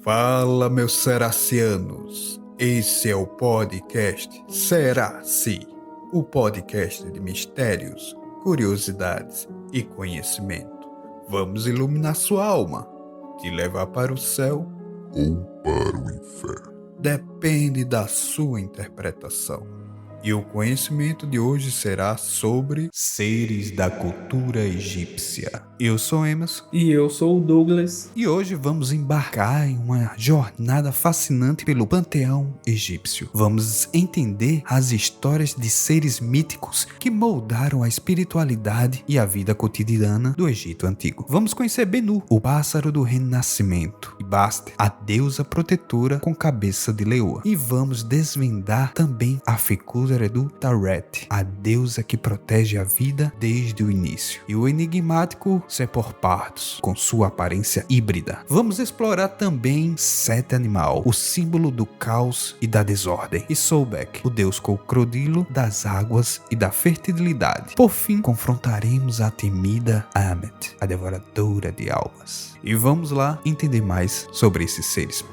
Fala, meus seracianos! Esse é o podcast Seraci, o podcast de mistérios, curiosidades e conhecimento. Vamos iluminar sua alma, te levar para o céu ou para o inferno. Depende da sua interpretação. E o conhecimento de hoje será sobre seres da cultura egípcia. Eu sou Emerson. E eu sou o Douglas. E hoje vamos embarcar em uma jornada fascinante pelo panteão egípcio. Vamos entender as histórias de seres míticos que moldaram a espiritualidade e a vida cotidiana do Egito Antigo. Vamos conhecer Benu, o pássaro do renascimento, e Bastet, a deusa protetora com cabeça de leoa. E vamos desvendar também a figura do Taret, a deusa que protege a vida desde o início. E o enigmático Seporpartos, com sua aparência híbrida. Vamos explorar também Set Animal, o símbolo do caos e da desordem. E Sobek, o deus crocodilo das águas e da fertilidade. Por fim, confrontaremos a temida Amet, a devoradora de almas. E vamos lá entender mais sobre esses seres.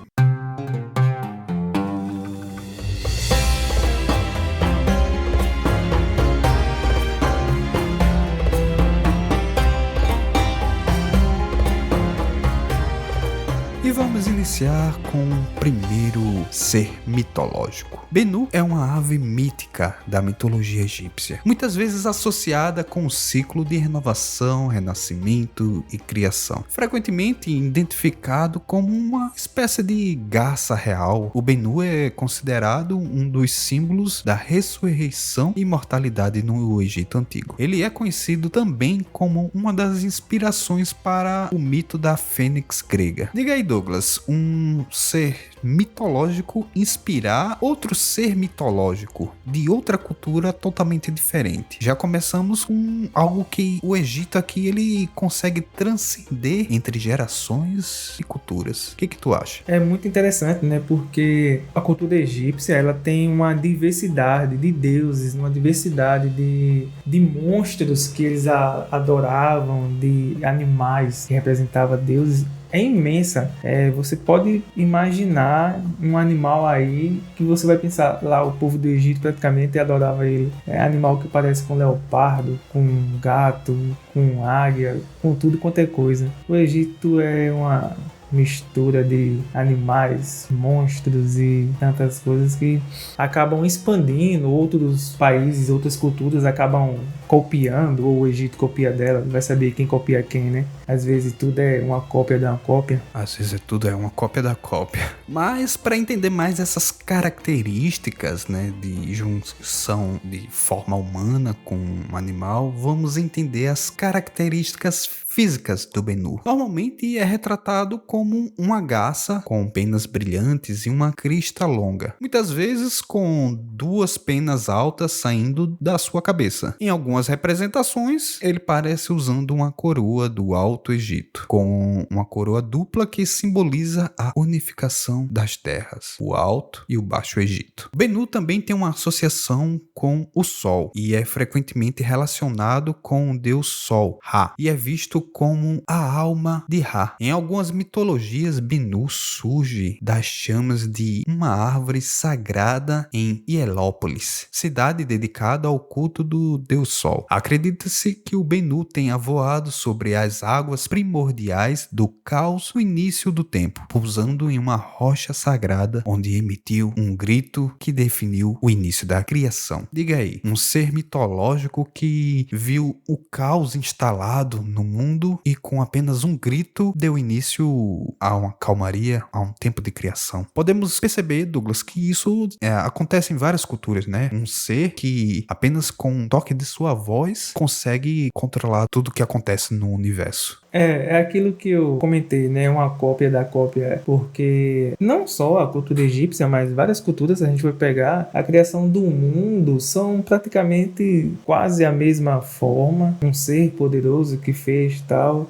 E vamos iniciar com o primeiro ser mitológico. Benu é uma ave mítica da mitologia egípcia, muitas vezes associada com o ciclo de renovação, renascimento e criação. Frequentemente identificado como uma espécie de garça real, o Benu é considerado um dos símbolos da ressurreição e imortalidade no Egito Antigo. Ele é conhecido também como uma das inspirações para o mito da fênix grega. Diga aí, Douglas, um ser mitológico inspirar outro ser mitológico de outra cultura totalmente diferente. Já começamos com algo que o Egito aqui ele consegue transcender entre gerações e culturas. O que tu acha? É muito interessante, né? Porque a cultura egípcia ela tem uma diversidade de deuses, uma diversidade de monstros que eles adoravam, de animais que representavam deuses. É imensa. Você pode imaginar um animal aí que você vai pensar lá, o povo do Egito praticamente adorava ele. É animal que parece com leopardo, com gato, com águia, com tudo quanto é coisa. O Egito é uma mistura de animais, monstros e tantas coisas que acabam expandindo. Outros países, outras culturas acabam copiando, ou o Egito copia dela, vai saber quem copia quem, né? Às vezes tudo é uma cópia da cópia. Às vezes tudo é uma cópia da cópia. Mas para entender mais essas características, né, de junção de forma humana com um animal, vamos entender as características físicas do Benu. Normalmente é retratado como uma garça com penas brilhantes e uma crista longa, muitas vezes com duas penas altas saindo da sua cabeça. Em algumas representações, ele parece usando uma coroa do Alto Egito, com uma coroa dupla que simboliza a unificação das terras, o Alto e o Baixo Egito. Benu também tem uma associação com o Sol e é frequentemente relacionado com o deus Sol, Ra, e é visto como a alma de Ra. Em algumas mitologias, Benu surge das chamas de uma árvore sagrada em Hielópolis, cidade dedicada ao culto do deus Sol. Acredita-se que o Benu tenha voado sobre as águas primordiais do caos no início do tempo, pousando em uma rocha sagrada onde emitiu um grito que definiu o início da criação. Diga aí, um ser mitológico que viu o caos instalado no mundo e com apenas um grito deu início a uma calmaria, a um tempo de criação. Podemos perceber, Douglas, que isso acontece em várias culturas, né? Um ser que apenas com um toque de sua voz consegue controlar tudo que acontece no universo. É aquilo que eu comentei, né? Uma cópia da cópia, porque não só a cultura egípcia, mas várias culturas, se a gente for pegar, a criação do mundo são praticamente quase a mesma forma. Um ser poderoso que fez e tal.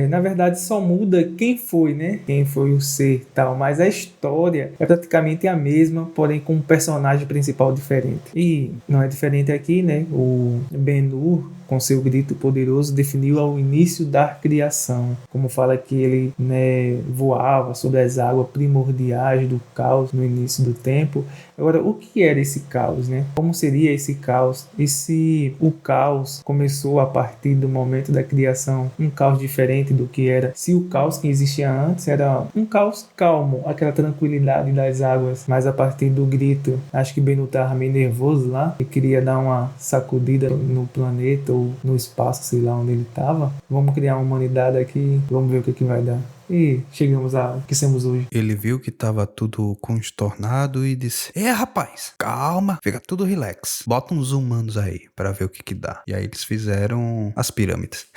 Na verdade, só muda quem foi, né? Quem foi o ser e tal. Mas a história é praticamente a mesma, porém com um personagem principal diferente. E não é diferente aqui, né? O Ben-Hur, com seu grito poderoso, definiu ao início da criação. Como fala que ele, né, voava sobre as águas primordiais do caos no início do tempo. Agora, o que era esse caos, né? Como seria esse caos? E se o caos começou a partir do momento da criação, um caos diferente do que era? Se o caos que existia antes era um caos calmo, aquela tranquilidade das águas, mas a partir do grito, acho que Ben estava meio nervoso lá e queria dar uma sacudida no planeta ou no espaço, sei lá onde ele estava. Vamos criar uma humanidade aqui, vamos ver o que vai dar. E chegamos ao que somos hoje. Ele viu que tava tudo constornado e disse: rapaz, calma, fica tudo relax. Bota uns humanos aí pra ver o que dá. E aí eles fizeram as pirâmides.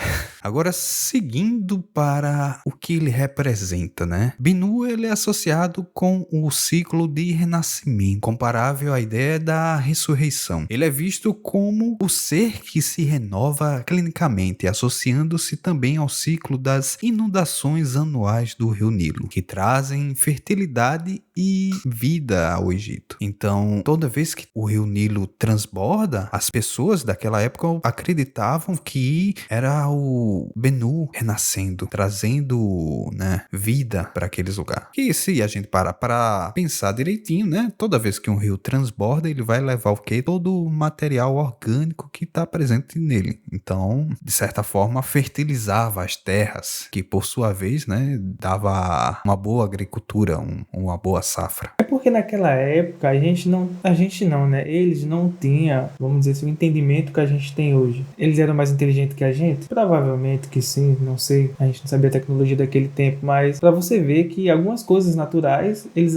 Agora, seguindo para o que ele representa, né? Ben-Hur, ele é associado com o ciclo de renascimento, comparável à ideia da ressurreição. Ele é visto como o ser que se renova clinicamente, associando-se também ao ciclo das inundações anuais do rio Nilo, que trazem fertilidade e vida ao Egito. Então, toda vez que o rio Nilo transborda, as pessoas daquela época acreditavam que era o Ben-Hur renascendo, trazendo, né, vida para aqueles lugares. E se a gente parar para pensar direitinho, né, toda vez que um rio transborda, ele vai levar o quê? Todo o material orgânico que está presente nele. Então, de certa forma, fertilizava as terras, que por sua vez, né, dava uma boa agricultura, uma boa safra. É porque naquela época a gente não, né? Eles não tinham, vamos dizer assim, o entendimento que a gente tem hoje. Eles eram mais inteligentes que a gente? Provavelmente que sim, não sei. A gente não sabia a tecnologia daquele tempo, mas para você ver que algumas coisas naturais eles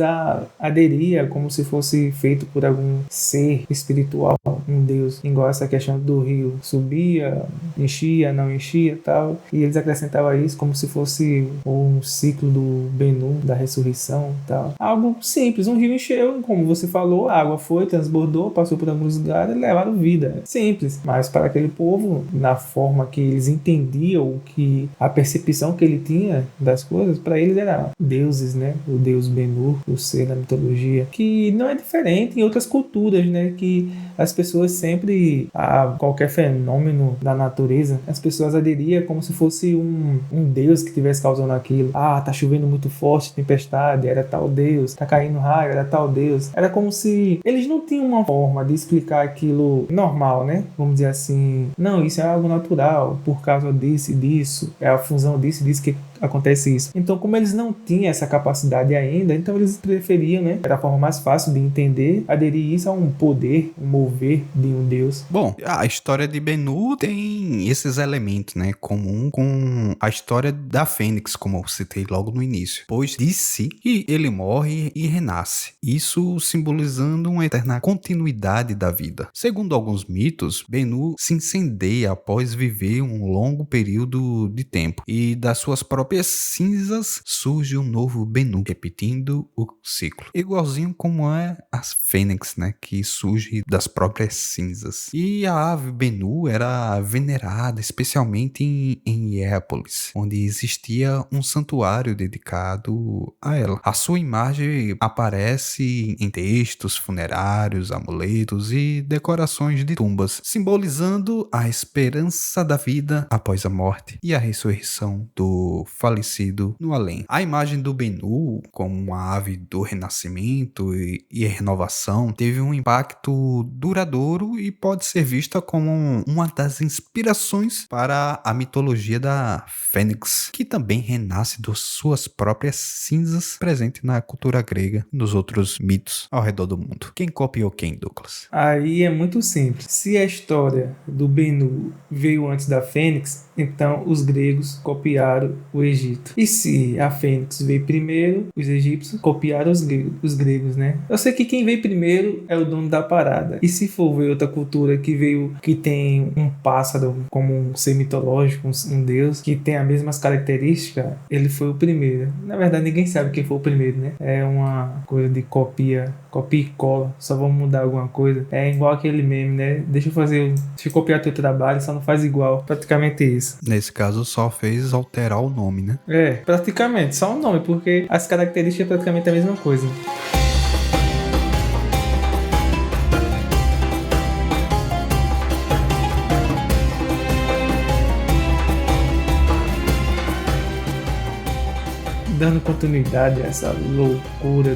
aderiam como se fosse feito por algum ser espiritual, um deus. Igual essa questão do rio subia, enchia, não enchia e tal. E eles acrescentavam isso como se fosse um ciclo do Ben-Hur, da ressurreição e tal. Algo simples, um rio encheu, como você falou, a água foi, transbordou, passou por alguns lugares e levaram vida. Simples, mas para aquele povo, na forma que eles entendiam, que a percepção que ele tinha das coisas, para eles era deuses, né? O deus Ben-Hur, o ser da mitologia, que não é diferente em outras culturas, né? Que as pessoas sempre, a qualquer fenômeno da natureza, as pessoas aderiam como se fosse um deus que estivesse causando aquilo. Tá chovendo muito forte, tempestade, era tal deus. Tá caindo raio, era tal deus. Era como se eles não tinham uma forma de explicar aquilo normal, né? Vamos dizer assim, não, isso é algo natural, por causa disso e disso, é a fusão disso e disso que acontece isso. Então, como eles não tinham essa capacidade ainda, então eles preferiam, né? Era a forma mais fácil de entender, aderir isso a um poder, um mover de um deus. Bom, a história de Ben-Hur tem esses elementos, né? Comum com a história da Fênix, como eu citei logo no início. Pois disse que ele morre e renasce. Isso simbolizando uma eterna continuidade da vida. Segundo alguns mitos, Ben-Hur se incendeia após viver um longo período de tempo. E das suas próprias cinzas surge um novo Ben-Hur, repetindo o ciclo. Igualzinho como é a Fênix, né, que surge das próprias cinzas. E a ave Ben-Hur era venerada especialmente em Hierápolis, onde existia um santuário dedicado a ela. A sua imagem aparece em textos funerários, amuletos e decorações de tumbas, simbolizando a esperança da vida após a morte e a ressurreição do falecido no além. A imagem do Ben-Hur como uma ave do renascimento e renovação teve um impacto duradouro e pode ser vista como uma das inspirações para a mitologia da Fênix, que também renasce das suas próprias cinzas, presente na cultura grega e nos outros mitos ao redor do mundo. Quem copiou quem, Douglas? Aí é muito simples. Se a história do Ben-Hur veio antes da Fênix, então os gregos copiaram o Egito. E se a Fênix veio primeiro, os egípcios copiaram os gregos, né? Eu sei que quem veio primeiro é o dono da parada. E se for ver outra cultura que tem um pássaro como um ser mitológico, um deus, que tem as mesmas características, ele foi o primeiro. Na verdade, ninguém sabe quem foi o primeiro, né? É uma coisa de copia copia e cola, só vamos mudar alguma coisa. É igual aquele meme, né? Deixa eu copiar teu trabalho, só não faz igual. Praticamente isso. Nesse caso, só fez alterar o nome, né? É, praticamente, só o nome, porque as características é praticamente a mesma coisa. Dando continuidade a essa loucura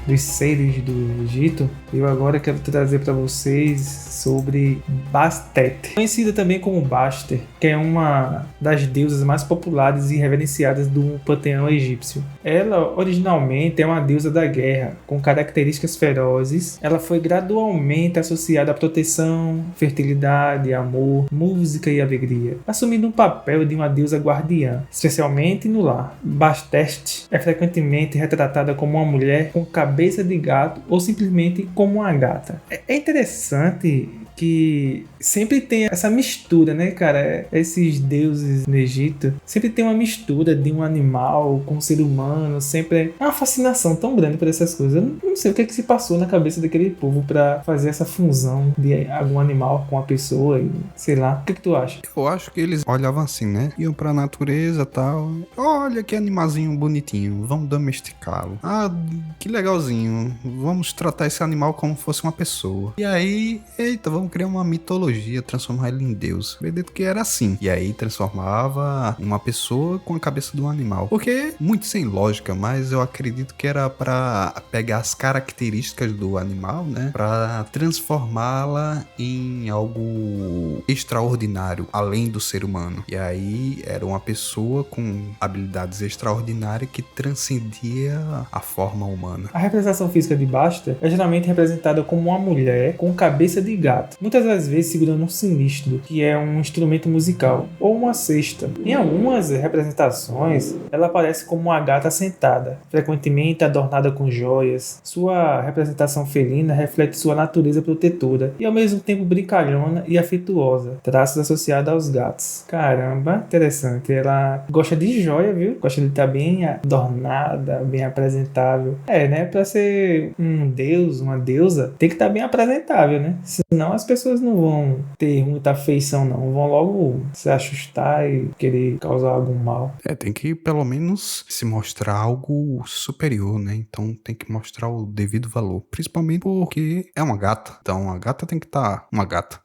dos seres do Egito, eu agora quero trazer para vocês sobre Bastet, conhecida também como Baster, que é uma das deusas mais populares e reverenciadas do panteão egípcio. Ela originalmente é uma deusa da guerra, com características ferozes. Ela foi gradualmente associada à proteção, fertilidade, amor, música e alegria, assumindo um papel de uma deusa guardiã, especialmente no lar. Bastet é frequentemente retratada como uma mulher com cabeça de gato ou simplesmente como uma gata. É interessante que sempre tem essa mistura, né, cara? Esses deuses no Egito sempre tem uma mistura de um animal com um ser humano, sempre é uma fascinação tão grande por essas coisas. Eu não sei o que é que se passou na cabeça daquele povo pra fazer essa fusão de algum animal com a pessoa e sei lá. O que tu acha? Eu acho que eles olhavam assim, né? Iam pra natureza e tal. Olha que animalzinho bonitinho, vamos domesticá-lo. Ah, que legalzinho, vamos tratar esse animal como se fosse uma pessoa. E aí, eita, vamos criar uma mitologia, transformar ele em Deus. Acredito que era assim. E aí transformava uma pessoa com a cabeça de um animal. Porque, muito sem lógica, mas eu acredito que era pra pegar as características do animal, né? Pra transformá-la em algo extraordinário, além do ser humano. E aí era uma pessoa com habilidades extraordinárias que transcendia a forma humana. A representação física de Basta é geralmente representada como uma mulher com cabeça de gato, muitas das vezes segurando um sinistro, que é um instrumento musical, ou uma cesta. Em algumas representações, ela aparece como uma gata sentada, frequentemente adornada com joias. Sua representação felina reflete sua natureza protetora e ao mesmo tempo brincalhona e afetuosa, traços associados aos gatos. Caramba, interessante. Ela gosta de joia, viu? Gosta de estar bem adornada, bem apresentável. É, né? Pra ser um deus, uma deusa, tem que estar bem apresentável, né? Senão as pessoas não vão ter muita afeição, não. Vão logo se assustar e querer causar algum mal. Tem que pelo menos se mostrar algo superior, né? Então tem que mostrar o devido valor. Principalmente porque é uma gata. Então a gata tem que estar uma gata.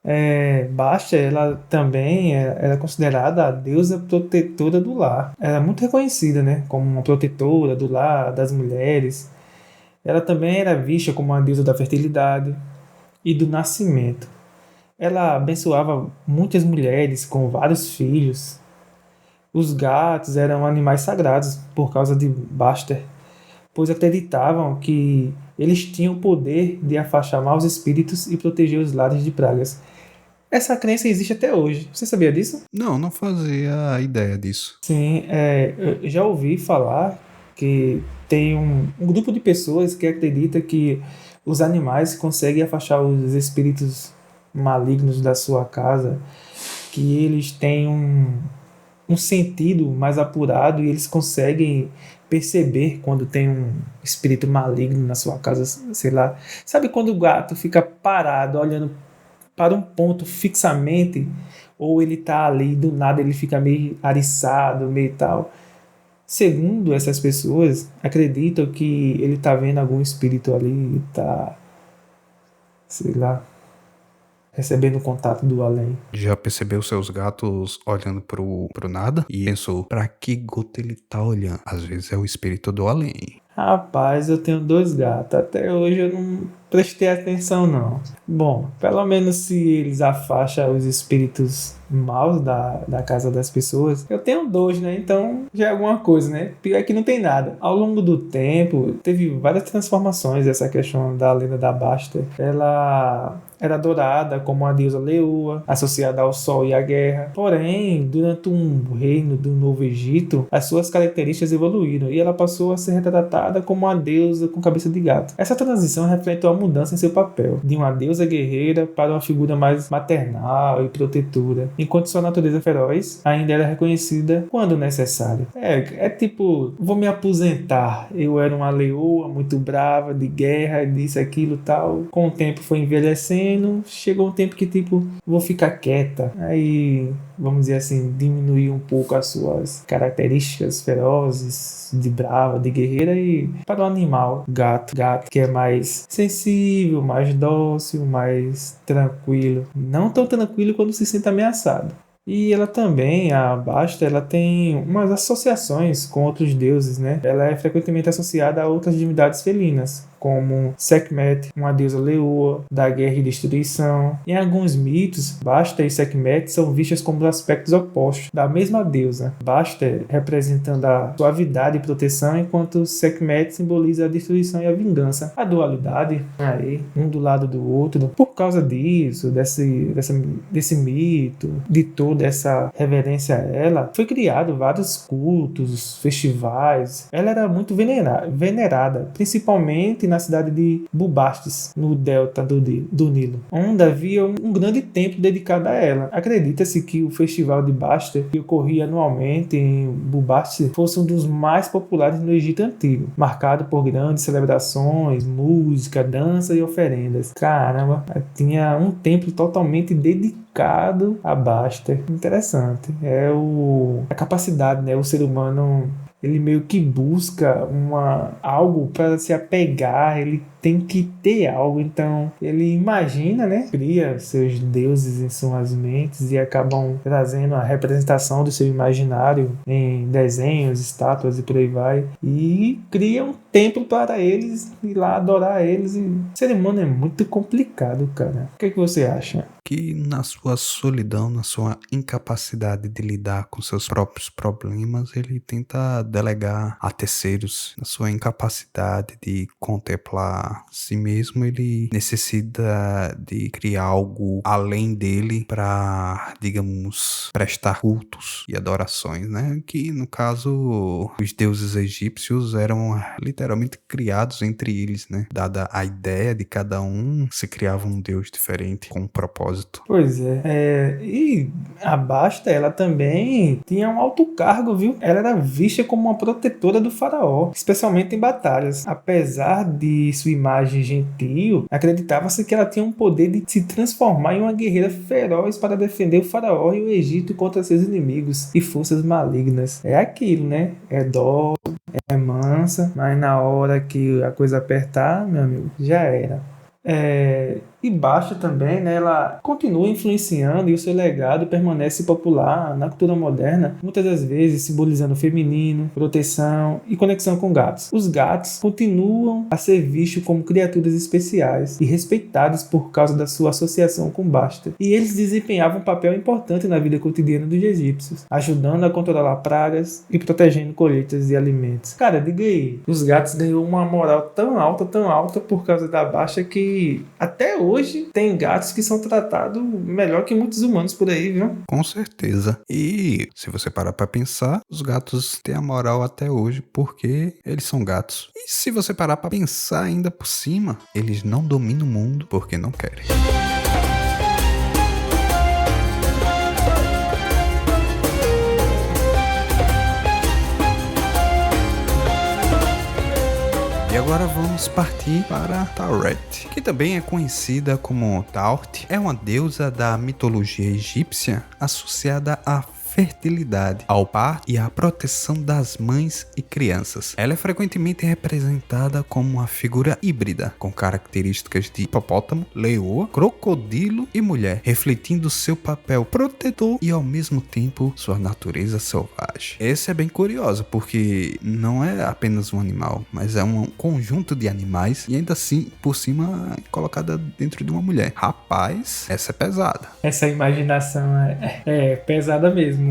Basta, ela também era considerada a deusa protetora do lar. Ela é muito reconhecida, né? Como uma protetora do lar, das mulheres. Ela também era vista como uma deusa da fertilidade e do nascimento. Ela abençoava muitas mulheres com vários filhos. Os gatos eram animais sagrados por causa de Baster, pois acreditavam que eles tinham o poder de afastar maus espíritos e proteger os lares de pragas. Essa crença existe até hoje. Você sabia disso? Não fazia ideia disso. Sim, eu já ouvi falar que tem um grupo de pessoas que acredita que os animais conseguem afastar os espíritos malignos da sua casa, que eles têm um sentido mais apurado e eles conseguem perceber quando tem um espírito maligno na sua casa, sei lá. Sabe quando o gato fica parado, olhando para um ponto fixamente, ou ele tá ali, do nada ele fica meio ariçado, meio tal. Segundo essas pessoas, acreditam que ele tá vendo algum espírito ali e tá, sei lá, recebendo contato do além. Já percebeu seus gatos olhando pro nada? E pensou, pra que gota ele tá olhando? Às vezes é o espírito do além. Rapaz, eu tenho 2 gatos. Até hoje eu não prestei atenção, não. Bom, pelo menos se eles afastam os espíritos maus da casa das pessoas. Eu tenho 2, né? Então já é alguma coisa, né? Pior é que não tem nada. Ao longo do tempo, teve várias transformações essa questão da lenda da Basta. Ela era adorada como a deusa leoa, associada ao sol e à guerra. Porém, durante um reino do Novo Egito, as suas características evoluíram e ela passou a ser retratada como uma deusa com cabeça de gato. Essa transição reflete uma mudança em seu papel, de uma deusa guerreira para uma figura mais maternal e protetora, enquanto sua natureza feroz ainda era reconhecida quando necessário. É tipo, vou me aposentar, eu era uma leoa muito brava, de guerra, disso, aquilo, tal. Com o tempo foi envelhecendo, chegou um tempo que tipo, vou ficar quieta. Aí, vamos dizer assim, diminuir um pouco as suas características ferozes, de brava, de guerreira, e para o animal, gato, que é mais sensível, mais dócil, mais tranquilo. Não tão tranquilo quando se sente ameaçado. E ela também, a Basta, ela tem umas associações com outros deuses, né? Ela é frequentemente associada a outras divindades felinas, como Sekhmet, uma deusa leoa, da guerra e destruição. Em alguns mitos, Basta e Sekhmet são vistas como aspectos opostos da mesma deusa. Basta representando a suavidade e proteção, enquanto Sekhmet simboliza a destruição e a vingança. A dualidade, aí, um do lado do outro. Por causa disso, desse mito, de toda essa reverência a ela, foi criado vários cultos, festivais. Ela era muito venerada, principalmente na cidade de Bubastis, no delta do Nilo, onde havia um grande templo dedicado a ela. Acredita-se que o festival de Basta, que ocorria anualmente em Bubastis, fosse um dos mais populares no Egito Antigo, marcado por grandes celebrações, música, dança e oferendas. Caramba, tinha um templo totalmente dedicado a Basta. Interessante. A capacidade, né? O ser humano, ele meio que busca algo para se apegar, ele tem que ter algo, então ele imagina, né? Cria seus deuses em suas mentes e acabam trazendo a representação do seu imaginário em desenhos, estátuas e por aí vai, e cria um templo para eles ir lá adorar eles. E o ser humano é muito complicado, cara. O que você acha? Que na sua solidão, na sua incapacidade de lidar com seus próprios problemas, ele tenta delegar a terceiros. Na sua incapacidade de contemplar si mesmo, ele necessita de criar algo além dele para, digamos, prestar cultos e adorações, né? Que no caso, os deuses egípcios eram literalmente criados entre eles, né? Dada a ideia de cada um, se criava um deus diferente com um propósito. Pois é. E a Basta, ela também tinha um alto cargo, viu? Ela era vista como uma protetora do faraó, especialmente em batalhas. Apesar de sua imagem gentil, acreditava-se que ela tinha um poder de se transformar em uma guerreira feroz para defender o faraó e o Egito contra seus inimigos e forças malignas. É aquilo, né? É dó, é mansa, mas na hora que a coisa apertar, meu amigo, já era. E Basta também, né, ela continua influenciando e o seu legado permanece popular na cultura moderna, muitas das vezes simbolizando o feminino, proteção e conexão com gatos. Os gatos continuam a ser vistos como criaturas especiais e respeitados por causa da sua associação com Basta. E eles desempenhavam um papel importante na vida cotidiana dos egípcios, ajudando a controlar pragas e protegendo colheitas de alimentos. Cara, diga aí, os gatos ganhou uma moral tão alta por causa da Basta que até hoje tem gatos que são tratados melhor que muitos humanos por aí, viu? Com certeza. E se você parar pra pensar, os gatos têm a moral até hoje porque eles são gatos. E se você parar pra pensar ainda por cima, eles não dominam o mundo porque não querem. E agora vamos partir para Tauret, que também é conhecida como Taurt. É uma deusa da mitologia egípcia associada à fertilidade, ao parto e à proteção das mães e crianças. Ela é frequentemente representada como uma figura híbrida, com características de hipopótamo, leoa, crocodilo e mulher, refletindo seu papel protetor e ao mesmo tempo sua natureza selvagem. Essa é bem curiosa, porque não é apenas um animal, mas é um conjunto de animais e ainda assim, por cima, colocada dentro de uma mulher. Rapaz, essa é pesada. Essa imaginação é pesada mesmo.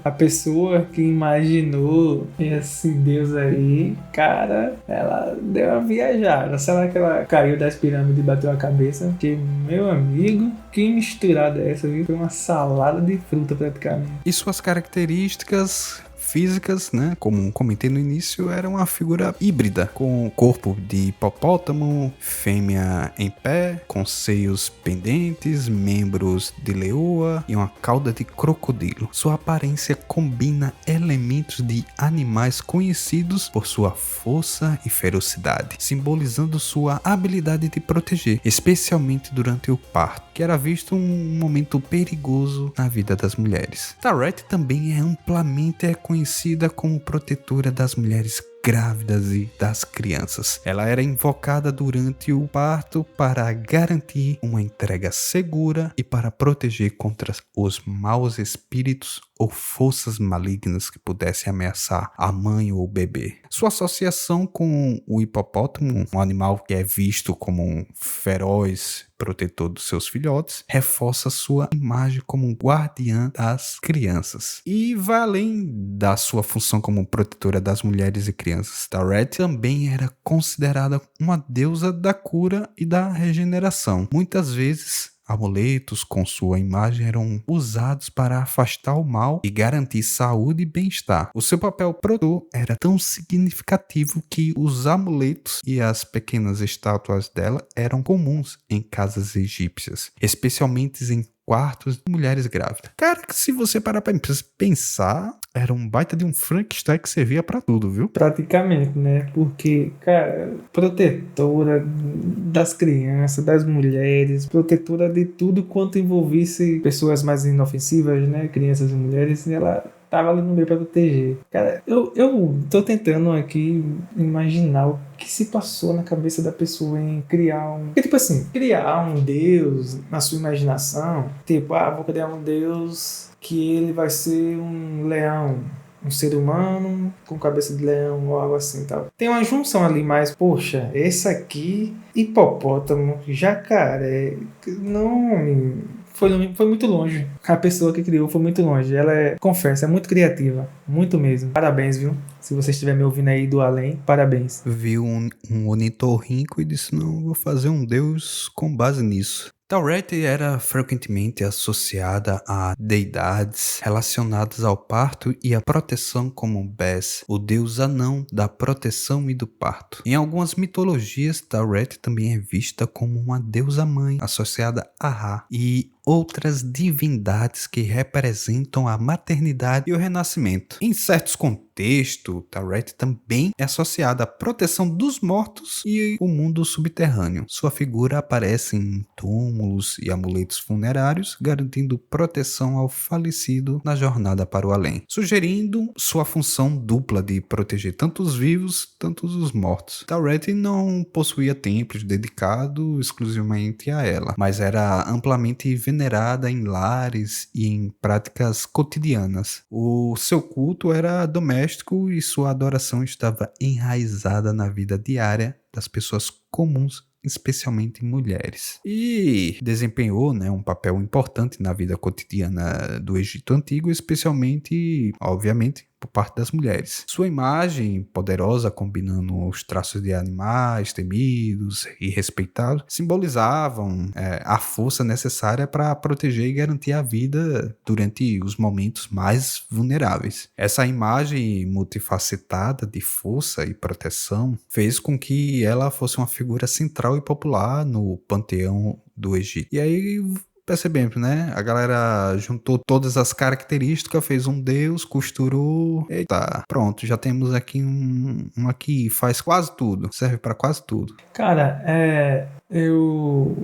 A pessoa que imaginou esse deus aí, cara, ela deu uma viajada. Será que ela caiu das pirâmides e bateu a cabeça? Porque, meu amigo, que misturada é essa, viu? Foi uma salada de fruta praticamente. E suas características físicas, né, como comentei no início, era uma figura híbrida, com corpo de hipopótamo, fêmea em pé, com seios pendentes, membros de leoa e uma cauda de crocodilo. Sua aparência combina elementos de animais conhecidos por sua força e ferocidade, simbolizando sua habilidade de proteger, especialmente durante o parto, que era visto um momento perigoso na vida das mulheres. Taweret também é amplamente conhecida como protetora das mulheres grávidas e das crianças. Ela era invocada durante o parto para garantir uma entrega segura e para proteger contra os maus espíritos ou forças malignas que pudessem ameaçar a mãe ou o bebê. Sua associação com o hipopótamo, um animal que é visto como um feroz protetor dos seus filhotes, reforça sua imagem como guardiã das crianças. E vai além da sua função como protetora das mulheres e crianças. Taweret também era considerada uma deusa da cura e da regeneração. Muitas vezes, amuletos com sua imagem eram usados para afastar o mal e garantir saúde e bem-estar. O seu papel protetor era tão significativo que os amuletos e as pequenas estátuas dela eram comuns em casas egípcias, especialmente em quartos de mulheres grávidas. Cara, que se você parar pra pensar, era um baita de um Frankenstein que servia pra tudo, viu? Praticamente, né? Porque, cara, protetora das crianças, das mulheres, protetora de tudo quanto envolvisse pessoas mais inofensivas, né? Crianças e mulheres, ela tava ali no meio pra proteger. Cara, eu tô tentando aqui imaginar o que se passou na cabeça da pessoa em criar um... Porque, tipo assim, criar um deus na sua imaginação, tipo, vou criar um deus que ele vai ser um leão, um ser humano com cabeça de leão ou algo assim, tal. Tem uma junção ali, mas, poxa, esse aqui, hipopótamo, jacaré, não... Foi muito longe. A pessoa que criou foi muito longe. Ela confesso, é muito criativa. Muito mesmo. Parabéns, viu? Se você estiver me ouvindo aí do além, parabéns. Viu um ornitorrinco e disse, não, vou fazer um deus com base nisso. Taweret era frequentemente associada a deidades relacionadas ao parto e à proteção como Bes, o deus anão da proteção e do parto. Em algumas mitologias, Taweret também é vista como uma deusa-mãe associada a Ra e outras divindades que representam a maternidade e o renascimento. Em certos contextos, Taweret também é associada à proteção dos mortos e o mundo subterrâneo. Sua figura aparece em túmulos e amuletos funerários, garantindo proteção ao falecido na jornada para o além, sugerindo sua função dupla de proteger tanto os vivos, tanto os mortos. Taweret não possuía templos dedicados exclusivamente a ela, mas era amplamente venerada em lares e em práticas cotidianas. O seu culto era doméstico e sua adoração estava enraizada na vida diária das pessoas comuns, especialmente mulheres. E desempenhou, um papel importante na vida cotidiana do Egito Antigo, especialmente, obviamente, por parte das mulheres. Sua imagem poderosa, combinando os traços de animais temidos e respeitados, simbolizavam a força necessária para proteger e garantir a vida durante os momentos mais vulneráveis. Essa imagem multifacetada de força e proteção fez com que ela fosse uma figura central e popular no panteão do Egito. E aí percebemos, né? A galera juntou todas as características, fez um deus, costurou. Eita, pronto, já temos aqui um que faz quase tudo, serve para quase tudo. Cara, eu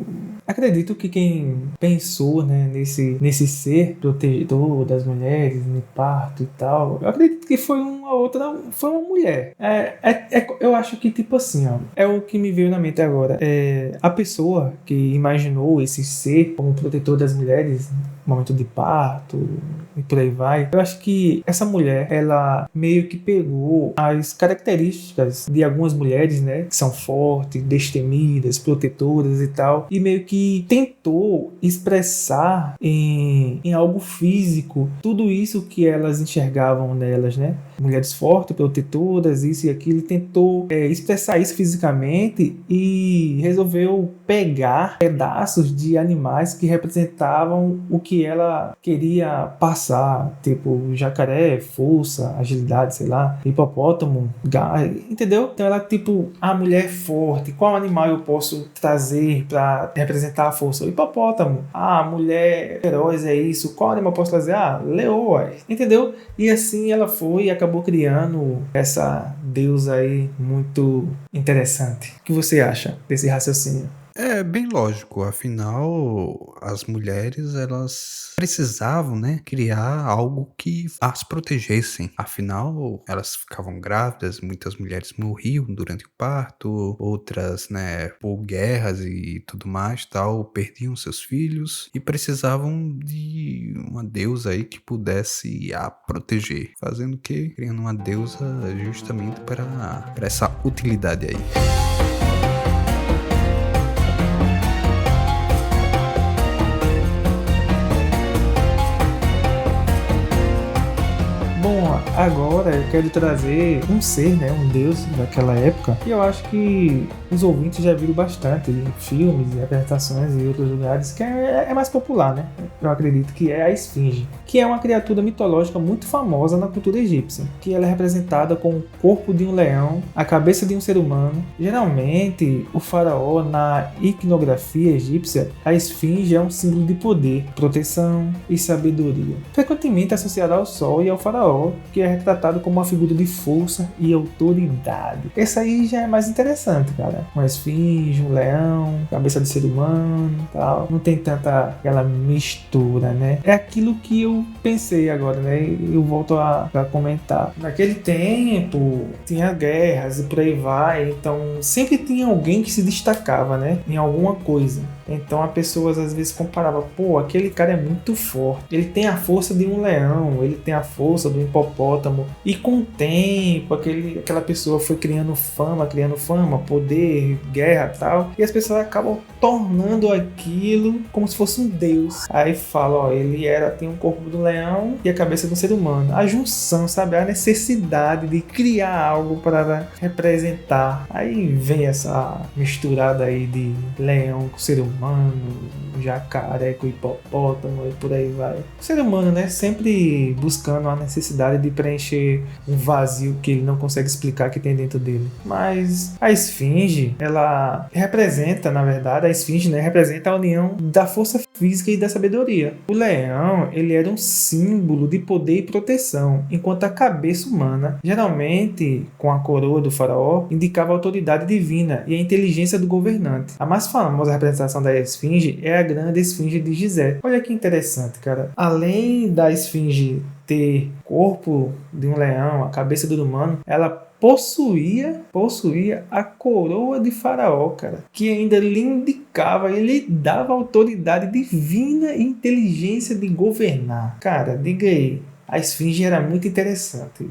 acredito que quem pensou, né, nesse ser protetor das mulheres, no parto e tal, eu acredito que foi uma mulher. Eu acho que, tipo assim, ó, é o que me veio na mente agora. A pessoa que imaginou esse ser como protetor das mulheres no momento de parto e por aí vai, eu acho que essa mulher, ela meio que pegou as características de algumas mulheres, né, que são fortes, destemidas, protetoras e tal, e meio que tentou expressar em algo físico tudo isso que elas enxergavam nelas, né? mulheres fortes, protetoras, isso e aquilo. Ele tentou expressar isso fisicamente e resolveu pegar pedaços de animais que representavam o que ela queria passar, tipo jacaré, força, agilidade, sei lá, hipopótamo, entendeu? Então ela, tipo, a mulher forte, qual animal eu posso trazer para representar a força? O hipopótamo. A mulher feroz é isso, qual animal eu posso trazer? Leoa, entendeu? E assim ela foi e acabou criando essa deusa aí muito interessante. O que você acha desse raciocínio? É bem lógico, afinal, as mulheres, elas precisavam, né, criar algo que as protegessem. Afinal, elas ficavam grávidas, muitas mulheres morriam durante o parto, outras, né, por guerras e tudo mais, tal, perdiam seus filhos e precisavam de uma deusa aí que pudesse a proteger, fazendo o quê? Criando uma deusa justamente para essa utilidade aí. Bom, agora eu quero trazer um ser, né, um deus daquela época, e eu acho que os ouvintes já viram bastante em filmes e apresentações e outros lugares, que é mais popular, né? Eu acredito que é a Esfinge, que é uma criatura mitológica muito famosa na cultura egípcia, que ela é representada com o corpo de um leão, a cabeça de um ser humano. Geralmente, o faraó, na iconografia egípcia, a Esfinge é um símbolo de poder, proteção e sabedoria, frequentemente associada ao sol e ao faraó, que é retratado como uma figura de força e autoridade. Esse aí já é mais interessante, cara. Uma esfinge, um leão, cabeça de ser humano, tal. Não tem tanta aquela mistura, né? É aquilo que eu pensei agora, né? Eu volto a comentar. Naquele tempo, tinha guerras e por aí vai. Então, sempre tinha alguém que se destacava, né? Em alguma coisa. Então, as pessoas às vezes comparavam. Pô, aquele cara é muito forte. Ele tem a força de um leão. Ele tem a força do hipopótamo. E com o tempo, aquela pessoa foi criando fama, poder, guerra e tal. E as pessoas acabam tornando aquilo como se fosse um deus. Aí fala, ó, ele tem um corpo do leão e a cabeça do ser humano. A junção, sabe? A necessidade de criar algo para representar. Aí vem essa misturada aí de leão com ser humano, jacaré com hipopótamo e por aí vai. O ser humano, né? Sempre buscando a necessidade de preencher um vazio que ele não consegue explicar que tem dentro dele. Mas a esfinge, ela representa, na verdade, a esfinge, né, representa a união da força física e da sabedoria. O leão, ele era um símbolo de poder e proteção, enquanto a cabeça humana, geralmente com a coroa do faraó, indicava a autoridade divina e a inteligência do governante. A mais famosa representação da esfinge é a grande esfinge de Gizé. Olha que interessante, cara. Além da esfinge ter corpo de um leão, a cabeça do humano, ela possuía a coroa de faraó, cara, que ainda lhe indicava e lhe dava autoridade divina e inteligência de governar. Cara, diga aí, a esfinge era muito interessante.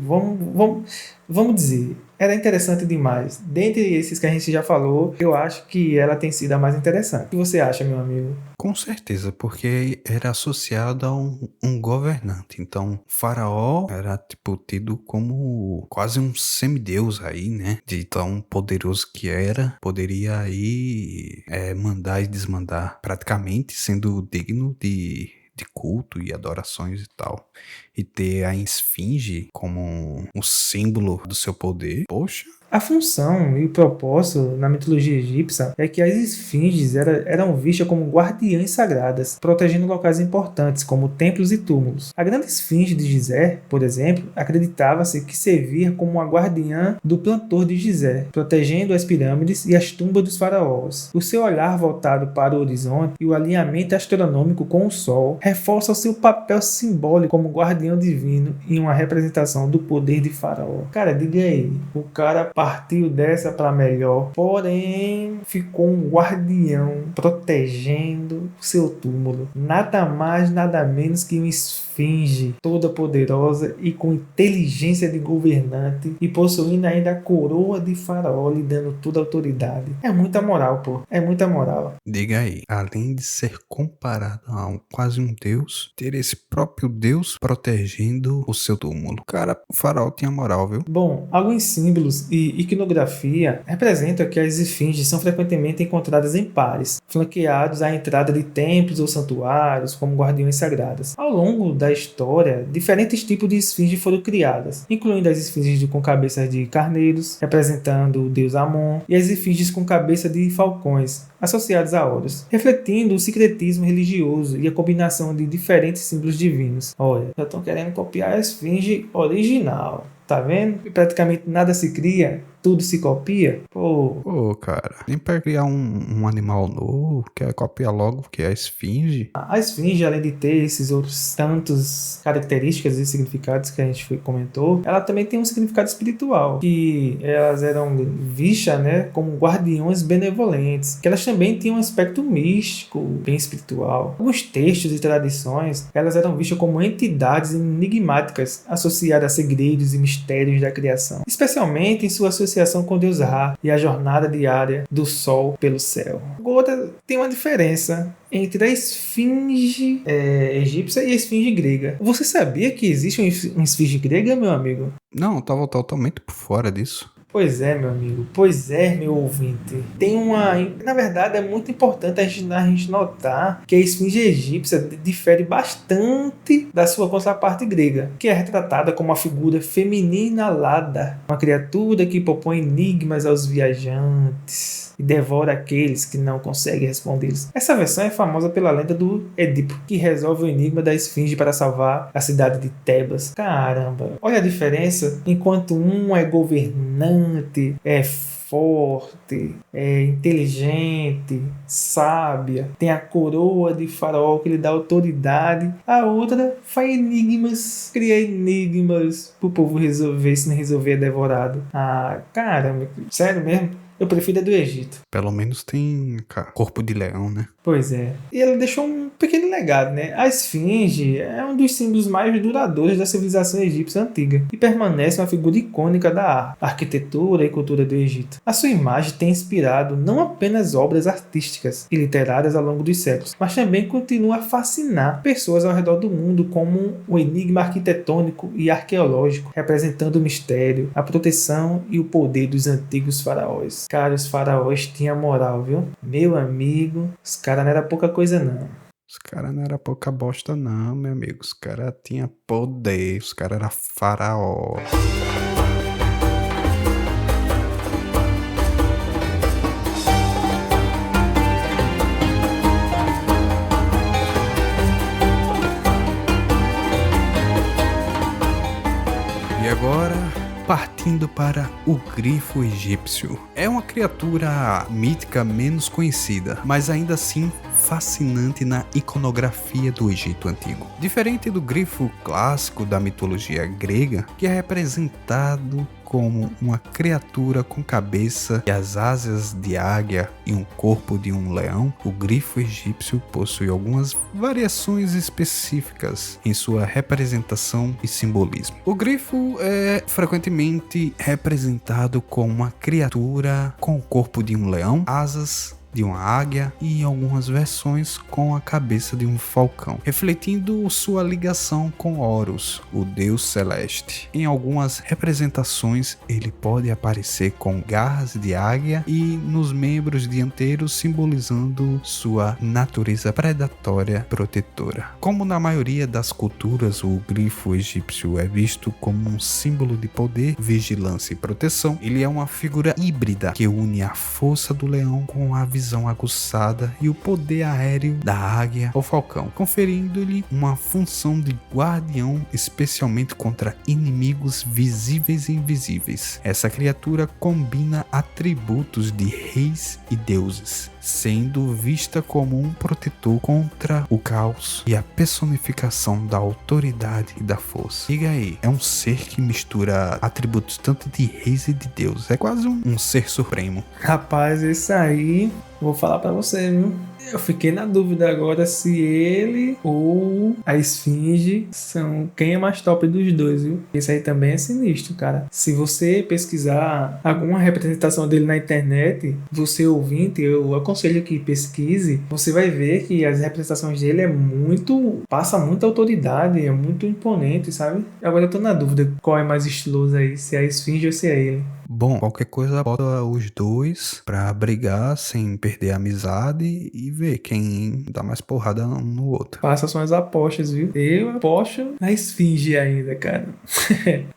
Vamos dizer, era interessante demais. Dentre esses que a gente já falou, eu acho que ela tem sido a mais interessante. O que você acha, meu amigo? Com certeza, porque era associado a um governante. Então, Faraó era, tipo, tido como quase um semideus aí, né? De tão poderoso que era. Poderia aí mandar e desmandar praticamente, sendo digno de culto e adorações e tal. E ter a esfinge como um símbolo do seu poder, poxa. A função e o propósito na mitologia egípcia é que as esfinges eram vistas como guardiãs sagradas, protegendo locais importantes como templos e túmulos. A grande esfinge de Gizé, por exemplo, acreditava-se que servia como a guardiã do plantor de Gizé, protegendo as pirâmides e as tumbas dos faraós. O seu olhar voltado para o horizonte e o alinhamento astronômico com o Sol reforça o seu papel simbólico como guardião divino em uma representação do poder de Faraó. Cara, diga aí, o cara partiu dessa para melhor, porém ficou um guardião protegendo o seu túmulo. Nada mais, nada menos que uma esfinge toda poderosa e com inteligência de governante e possuindo ainda a coroa de faraó lhe dando toda a autoridade. É muita moral, pô. É muita moral. Diga aí, além de ser comparado a quase um deus, ter esse próprio deus protegendo o seu túmulo. Cara, o faraó tinha moral, viu? Bom, alguns símbolos e iconografia representam que as esfinges são frequentemente encontradas em pares, flanqueados à entrada de templos ou santuários como guardiões sagradas. Ao longo da história, diferentes tipos de esfinge foram criadas, incluindo as esfinges com cabeças de carneiros, representando o deus Amon, e as esfinges com cabeça de falcões, associados a Horus, refletindo o secretismo religioso e a combinação de diferentes símbolos divinos. Olha, já estão querendo copiar a esfinge original. Tá vendo? Praticamente nada se cria, tudo se copia. Pô, cara, nem pra criar um animal novo, quer copiar logo que é a esfinge. A esfinge, além de ter esses outros tantos características e significados que a gente comentou, ela também tem um significado espiritual, que elas eram vistas, né, como guardiões benevolentes, que elas também tinham um aspecto místico, bem espiritual. Alguns textos e tradições, elas eram vistas como entidades enigmáticas associadas a segredos e mistérios da criação, especialmente em sua associação com Deus Ra e a jornada diária do Sol pelo céu. Agora, tem uma diferença entre a esfinge egípcia e a esfinge grega. Você sabia que existe uma esfinge grega, meu amigo? Não, eu tava totalmente por fora disso. Pois é, meu amigo. Pois é, meu ouvinte. Tem uma... Na verdade, é muito importante a gente notar que a esfinge egípcia difere bastante da sua contraparte grega, que é retratada como uma figura feminina alada, uma criatura que propõe enigmas aos viajantes e devora aqueles que não conseguem respondê-los. Essa versão é famosa pela lenda do Édipo, que resolve o enigma da esfinge para salvar a cidade de Tebas. Caramba, olha a diferença. Enquanto um é governante, é forte, é inteligente, sábia, tem a coroa de faraó que lhe dá autoridade, a outra faz enigmas, cria enigmas pro povo resolver, se não resolver é devorado. Ah, caramba, sério mesmo? Eu prefiro a do Egito. Pelo menos tem corpo de leão, né? Pois é. E ela deixou um pequeno legado, né? A esfinge é um dos símbolos mais duradouros da civilização egípcia antiga e permanece uma figura icônica da arquitetura e cultura do Egito. A sua imagem tem inspirado não apenas obras artísticas e literárias ao longo dos séculos, mas também continua a fascinar pessoas ao redor do mundo como um enigma arquitetônico e arqueológico, representando o mistério, a proteção e o poder dos antigos faraós. Cara, os faraós tinham moral, viu? Meu amigo, os caras não era pouca coisa, não. Os caras não era pouca bosta, não, meu amigo. Os caras tinham poder, os caras eram faraó. E agora, partindo para o grifo egípcio. É uma criatura mítica menos conhecida, mas ainda assim fascinante na iconografia do Egito Antigo. Diferente do grifo clássico da mitologia grega, que é representado como uma criatura com cabeça e as asas de águia e um corpo de um leão, o grifo egípcio possui algumas variações específicas em sua representação e simbolismo. O grifo é frequentemente representado como uma criatura com o corpo de um leão, asas de uma águia e em algumas versões com a cabeça de um falcão, refletindo sua ligação com Horus, o deus celeste. Em algumas representações ele pode aparecer com garras de águia e nos membros dianteiros simbolizando sua natureza predatória protetora. Como na maioria das culturas, o grifo egípcio é visto como um símbolo de poder, vigilância e proteção. Ele é uma figura híbrida que une a força do leão com a visão visão aguçada e o poder aéreo da águia ou falcão, conferindo-lhe uma função de guardião, especialmente contra inimigos visíveis e invisíveis. Essa criatura combina atributos de reis e deuses, sendo vista como um protetor contra o caos e a personificação da autoridade e da força. Diga aí, é um ser que mistura atributos tanto de reis e de deuses. É quase um ser supremo. Rapaz, esse aí, vou falar pra você, viu? Eu fiquei na dúvida agora se ele ou a Esfinge são quem é mais top dos dois, viu? Esse aí também é sinistro, cara. Se você pesquisar alguma representação dele na internet, você ouvinte, eu aconselho que pesquise, você vai ver que as representações dele passa muita autoridade, é muito imponente, sabe? Agora eu tô na dúvida qual é mais estiloso aí, se é a Esfinge ou se é ele. Bom, qualquer coisa bota os dois pra brigar sem perder a amizade e ver quem dá mais porrada um no outro. Faça suas apostas, viu? Eu aposto na Esfinge ainda, cara.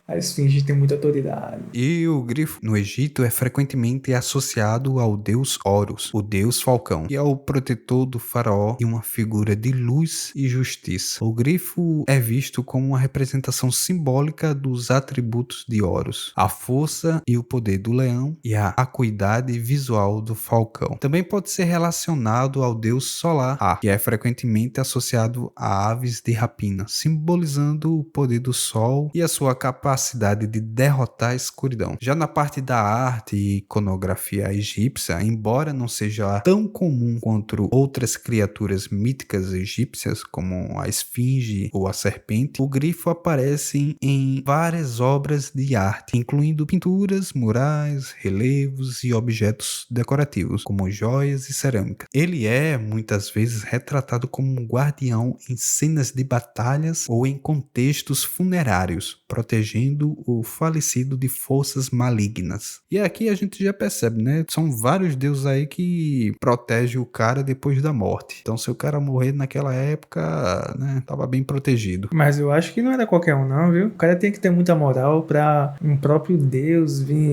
A Esfinge tem muita autoridade. E o grifo no Egito é frequentemente associado ao deus Horus, o deus falcão, que é o protetor do faraó e uma figura de luz e justiça. O grifo é visto como uma representação simbólica dos atributos de Horus, a força e o poder do leão e a acuidade visual do falcão. Também pode ser relacionado ao deus solar, Ra, que é frequentemente associado a aves de rapina, simbolizando o poder do sol e a sua capacidade de derrotar a escuridão. Já na parte da arte e iconografia egípcia, embora não seja tão comum quanto outras criaturas míticas egípcias, como a esfinge ou a serpente, o grifo aparece em várias obras de arte, incluindo pinturas, murais, relevos e objetos decorativos, como joias e cerâmica. Ele é, muitas vezes, retratado como um guardião em cenas de batalhas ou em contextos funerários, protegendo o falecido de forças malignas. E aqui a gente já percebe, né? São vários deuses aí que protegem o cara depois da morte. Então, se o cara morrer naquela época, né, tava bem protegido. Mas eu acho que não era qualquer um não, viu? O cara tem que ter muita moral pra um próprio Deus vir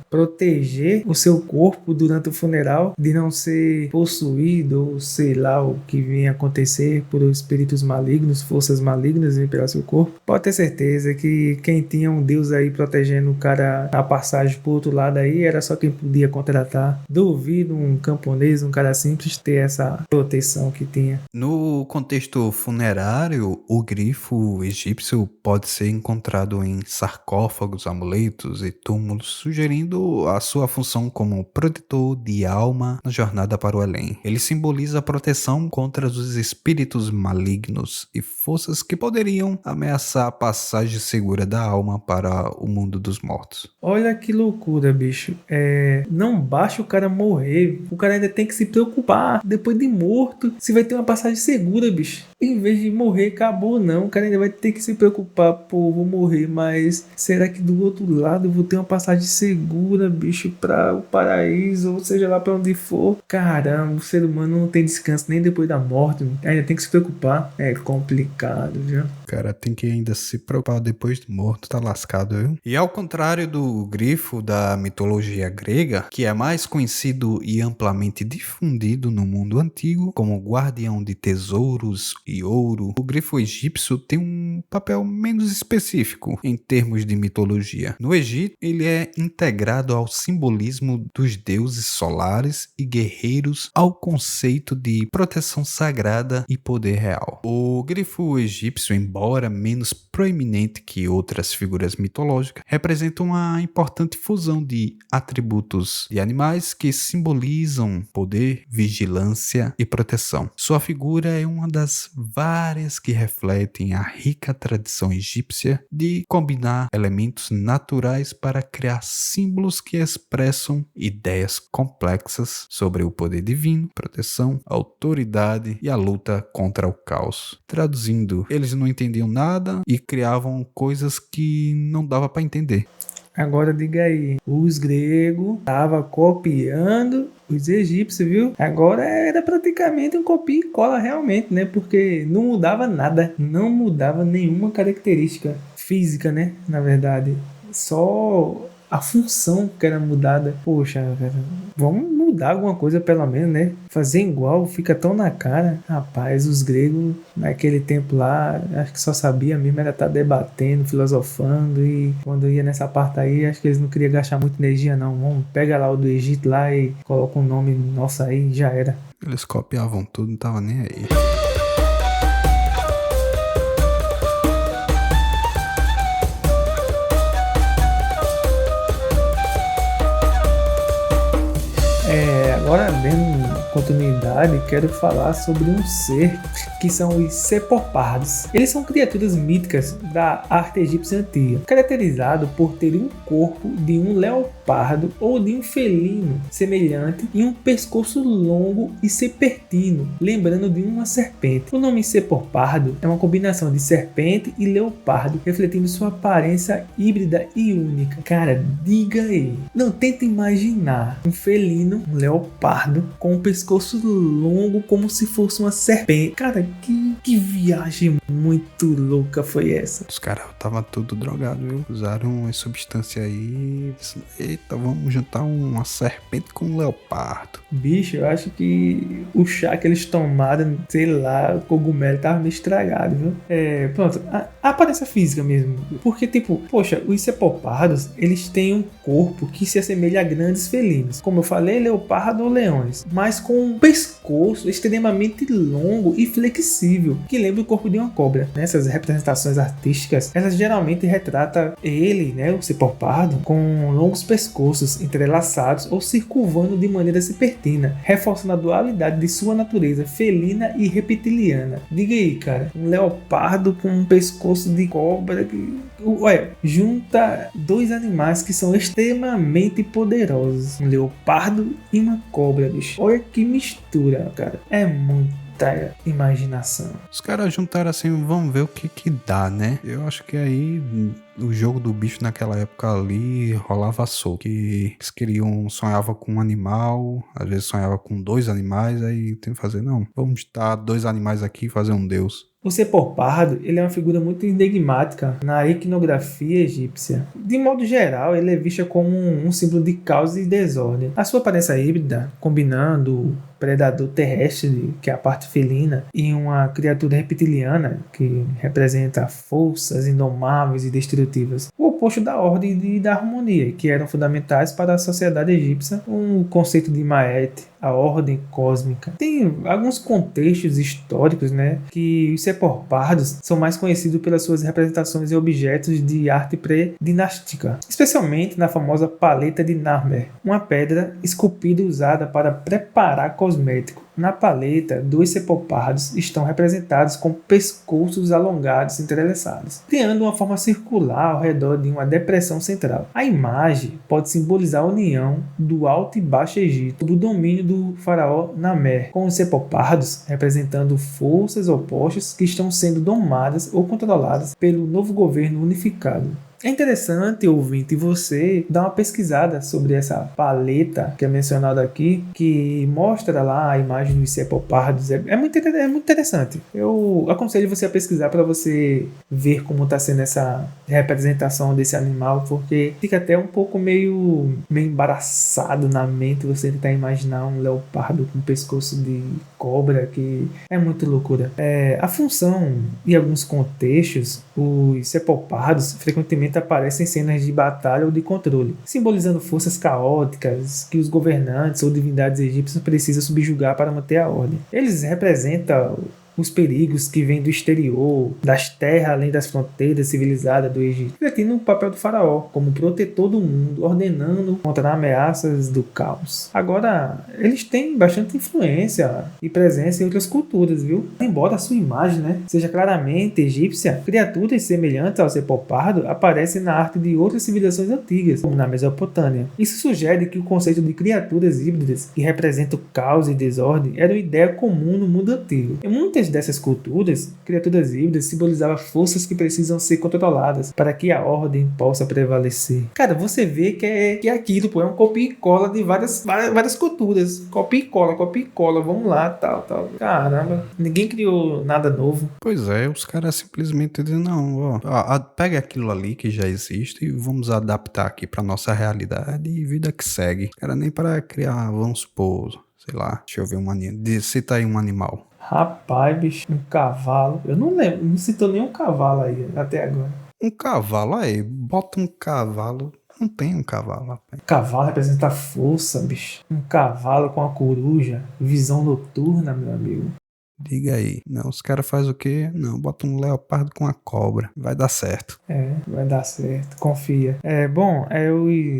proteger o seu corpo durante o funeral de não ser possuído ou sei lá o que vinha acontecer por espíritos malignos, forças malignas vir pegar seu corpo. Pode ter certeza que quem tinha um Deus aí protegendo o cara a passagem pro outro lado aí era só quem podia contratar. Duvido um camponês, um cara simples ter essa proteção que tinha. No contexto funerário, o grifo egípcio pode ser encontrado em sarcófagos, amuletos e túmulos, sugerindo a sua função como protetor de alma na jornada para o além. Ele simboliza a proteção contra os espíritos malignos e forças que poderiam ameaçar a passagem segura da alma para o mundo dos mortos. Olha que loucura, bicho. Não basta o cara morrer, o cara ainda tem que se preocupar depois de morto se vai ter uma passagem segura, bicho. Em vez de morrer, acabou não. O cara ainda vai ter que se preocupar, pô, vou morrer, mas será que do outro lado eu vou ter uma passagem segura, bicho, para o paraíso, ou seja lá para onde for? Caramba, o ser humano não tem descanso nem depois da morte, ainda tem que se preocupar. É complicado, viu? O cara tem que ainda se preocupar depois de morto, tá lascado, viu? E ao contrário do grifo da mitologia grega, que é mais conhecido e amplamente difundido no mundo antigo como guardião de tesouros e ouro, o grifo egípcio tem um papel menos específico em termos de mitologia. No Egito, ele é integrado ao simbolismo dos deuses solares e guerreiros, ao conceito de proteção sagrada e poder real. O grifo egípcio, embora menos proeminente que outras figuras mitológicas, representa uma importante fusão de atributos de animais que simbolizam poder, vigilância e proteção. Sua figura é uma das várias que refletem a rica tradição egípcia de combinar elementos naturais para criar símbolos que expressam ideias complexas sobre o poder divino, proteção, autoridade e a luta contra o caos. Traduzindo, eles não entendiam nada e criavam coisas que não dava para entender. Agora diga aí, os gregos estavam copiando os egípcios, viu? Agora era praticamente um copia e cola realmente, né? Porque não mudava nada, não mudava nenhuma característica física, né? Na verdade, só a função que era mudada. Poxa, cara, vamos mudar alguma coisa pelo menos, né? Fazer igual, fica tão na cara. Rapaz, os gregos naquele tempo lá, acho que só sabia mesmo era estar debatendo, filosofando, e quando ia nessa parte aí, acho que eles não queriam gastar muita energia não. Vamos, pega lá o do Egito lá e coloca um nome nosso aí, já era. Eles copiavam tudo, não tava nem aí. Agora, dando continuidade, quero falar sobre um ser que são os Sepopardos. Eles são criaturas míticas da arte egípcia antiga, caracterizado por terem um corpo de um leopardo ou de um felino semelhante e um pescoço longo e serpentino, lembrando de uma serpente. O nome Sepopardo é uma combinação de serpente e leopardo, refletindo sua aparência híbrida e única. Cara, diga aí, não tenta imaginar um felino, um leopardo, com um pescoço longo como se fosse uma serpente. Cara, que viagem muito louca foi essa? Os caras estavam tudo drogado, viu? Usaram uma substância aí. Eita, vamos juntar uma serpente com um leopardo. Bicho, eu acho que o chá que eles tomaram, sei lá, o cogumelo tava meio estragado, viu? Pronto, a aparência física mesmo. Porque, tipo, poxa, os cepopardos, eles têm um corpo que se assemelha a grandes felinos. Como eu falei, leopardo ou leões. Mas com um pescoço extremamente longo e flexível, que lembra o corpo de uma cobra. Nessas representações artísticas, elas geralmente retratam ele, né, o cepopardo, com longos pescoços entrelaçados ou circulando de maneira serpentina, reforçando a dualidade de sua natureza felina e reptiliana. Diga aí, cara, um leopardo com um pescoço de cobra que... Olha, junta dois animais que são extremamente poderosos, um leopardo e uma cobra, bicho. Olha que mistura, cara. É muita imaginação. Os caras juntaram assim, vamos ver o que dá, né? Eu acho que aí o jogo do bicho naquela época ali rolava solto. Que eles sonhavam com um animal, às vezes sonhava com dois animais, aí tem que fazer, não, vamos juntar dois animais aqui e fazer um deus. O Sepopardo, ele é uma figura muito enigmática na iconografia egípcia. De modo geral, ele é visto como um símbolo de caos e desordem. A sua aparência híbrida, combinando o predador terrestre, que é a parte felina, e uma criatura reptiliana, que representa forças indomáveis e destrutivas. O oposto da ordem e da harmonia, que eram fundamentais para a sociedade egípcia, um conceito de Maet, a ordem cósmica. Tem alguns contextos históricos, né, que os Sepopardos são mais conhecidos pelas suas representações e objetos de arte pré-dinástica, especialmente na famosa paleta de Narmer, uma pedra esculpida usada para preparar cosmético. Na paleta, dois Sepopardos estão representados com pescoços alongados entrelaçados, criando uma forma circular ao redor de uma depressão central. A imagem pode simbolizar a união do Alto e Baixo Egito, do domínio do faraó Namer, com os Sepopardos representando forças opostas que estão sendo domadas ou controladas pelo novo governo unificado. É interessante, ouvinte, você dar uma pesquisada sobre essa paleta que é mencionada aqui, que mostra lá a imagem dos Sepopardos. É muito interessante. Eu aconselho você a pesquisar para você ver como está sendo essa representação desse animal, porque fica até um pouco meio embaraçado na mente você tentar imaginar um leopardo com pescoço de cobra, que é muito loucura. A função e alguns contextos, os Sepopardos frequentemente aparecem em cenas de batalha ou de controle, simbolizando forças caóticas que os governantes ou divindades egípcias precisam subjugar para manter a ordem. Eles representam os perigos que vêm do exterior, das terras além das fronteiras civilizadas do Egito, refletindo o papel do faraó como protetor do mundo, ordenando contra ameaças do caos. Agora, eles têm bastante influência e presença em outras culturas, viu? Embora a sua imagem, seja claramente egípcia, criaturas semelhantes ao Sepopardo aparecem na arte de outras civilizações antigas, como na Mesopotâmia. Isso sugere que o conceito de criaturas híbridas que representam caos e desordem era uma ideia comum no mundo antigo. Em muitas muitas dessas culturas, criaturas híbridas simbolizavam forças que precisam ser controladas para que a ordem possa prevalecer. Cara, você vê que é aquilo, pô, é um copia e cola de várias culturas. Copia e cola, vamos lá, tal. Caramba, ninguém criou nada novo. Pois é, os caras simplesmente dizem, não, pega aquilo ali que já existe e vamos adaptar aqui pra nossa realidade e vida que segue. Cara, nem para criar, vamos supor, sei lá, deixa eu ver cita aí um animal. Rapaz, bicho, um cavalo. Eu não lembro, não citou nenhum cavalo aí até agora. Um cavalo, aí, bota um cavalo. Não tem um cavalo, rapaz. Cavalo representa força, bicho. Um cavalo com a coruja. Visão noturna, meu amigo. Diga aí. Não, os caras fazem o quê? Não, bota um leopardo com a cobra. Vai dar certo. Vai dar certo. Confia.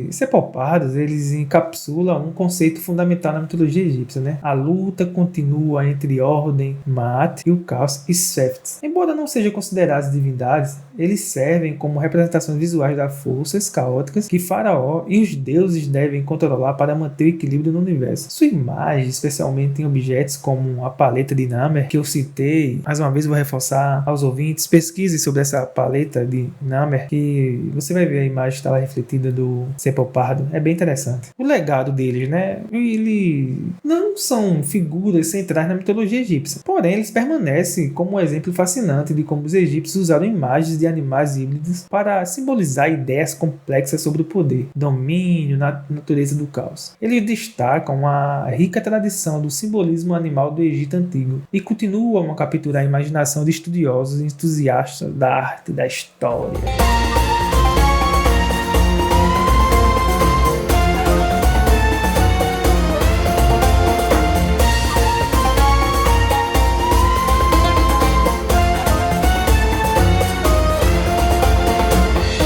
Os cepopardos, eles encapsulam um conceito fundamental na mitologia egípcia, né? A luta continua entre Ordem, Maat e o Caos e Sefts. Embora não sejam considerados divindades, eles servem como representações visuais das forças caóticas que Faraó e os deuses devem controlar para manter o equilíbrio no universo. Sua imagem, especialmente em objetos como a paleta de Namer, que eu citei, mais uma vez vou reforçar aos ouvintes, pesquise sobre essa paleta de Namer, que você vai ver a imagem que está lá refletida do cepopardo, é bem interessante. O legado deles, né, eles não são figuras centrais na mitologia egípcia, porém eles permanecem como um exemplo fascinante de como os egípcios usaram imagens de animais híbridos para simbolizar ideias complexas sobre o poder, domínio, natureza do caos. Eles destacam a rica tradição do simbolismo animal do Egito Antigo e continuam a capturar a imaginação de estudiosos e entusiastas da arte e da história.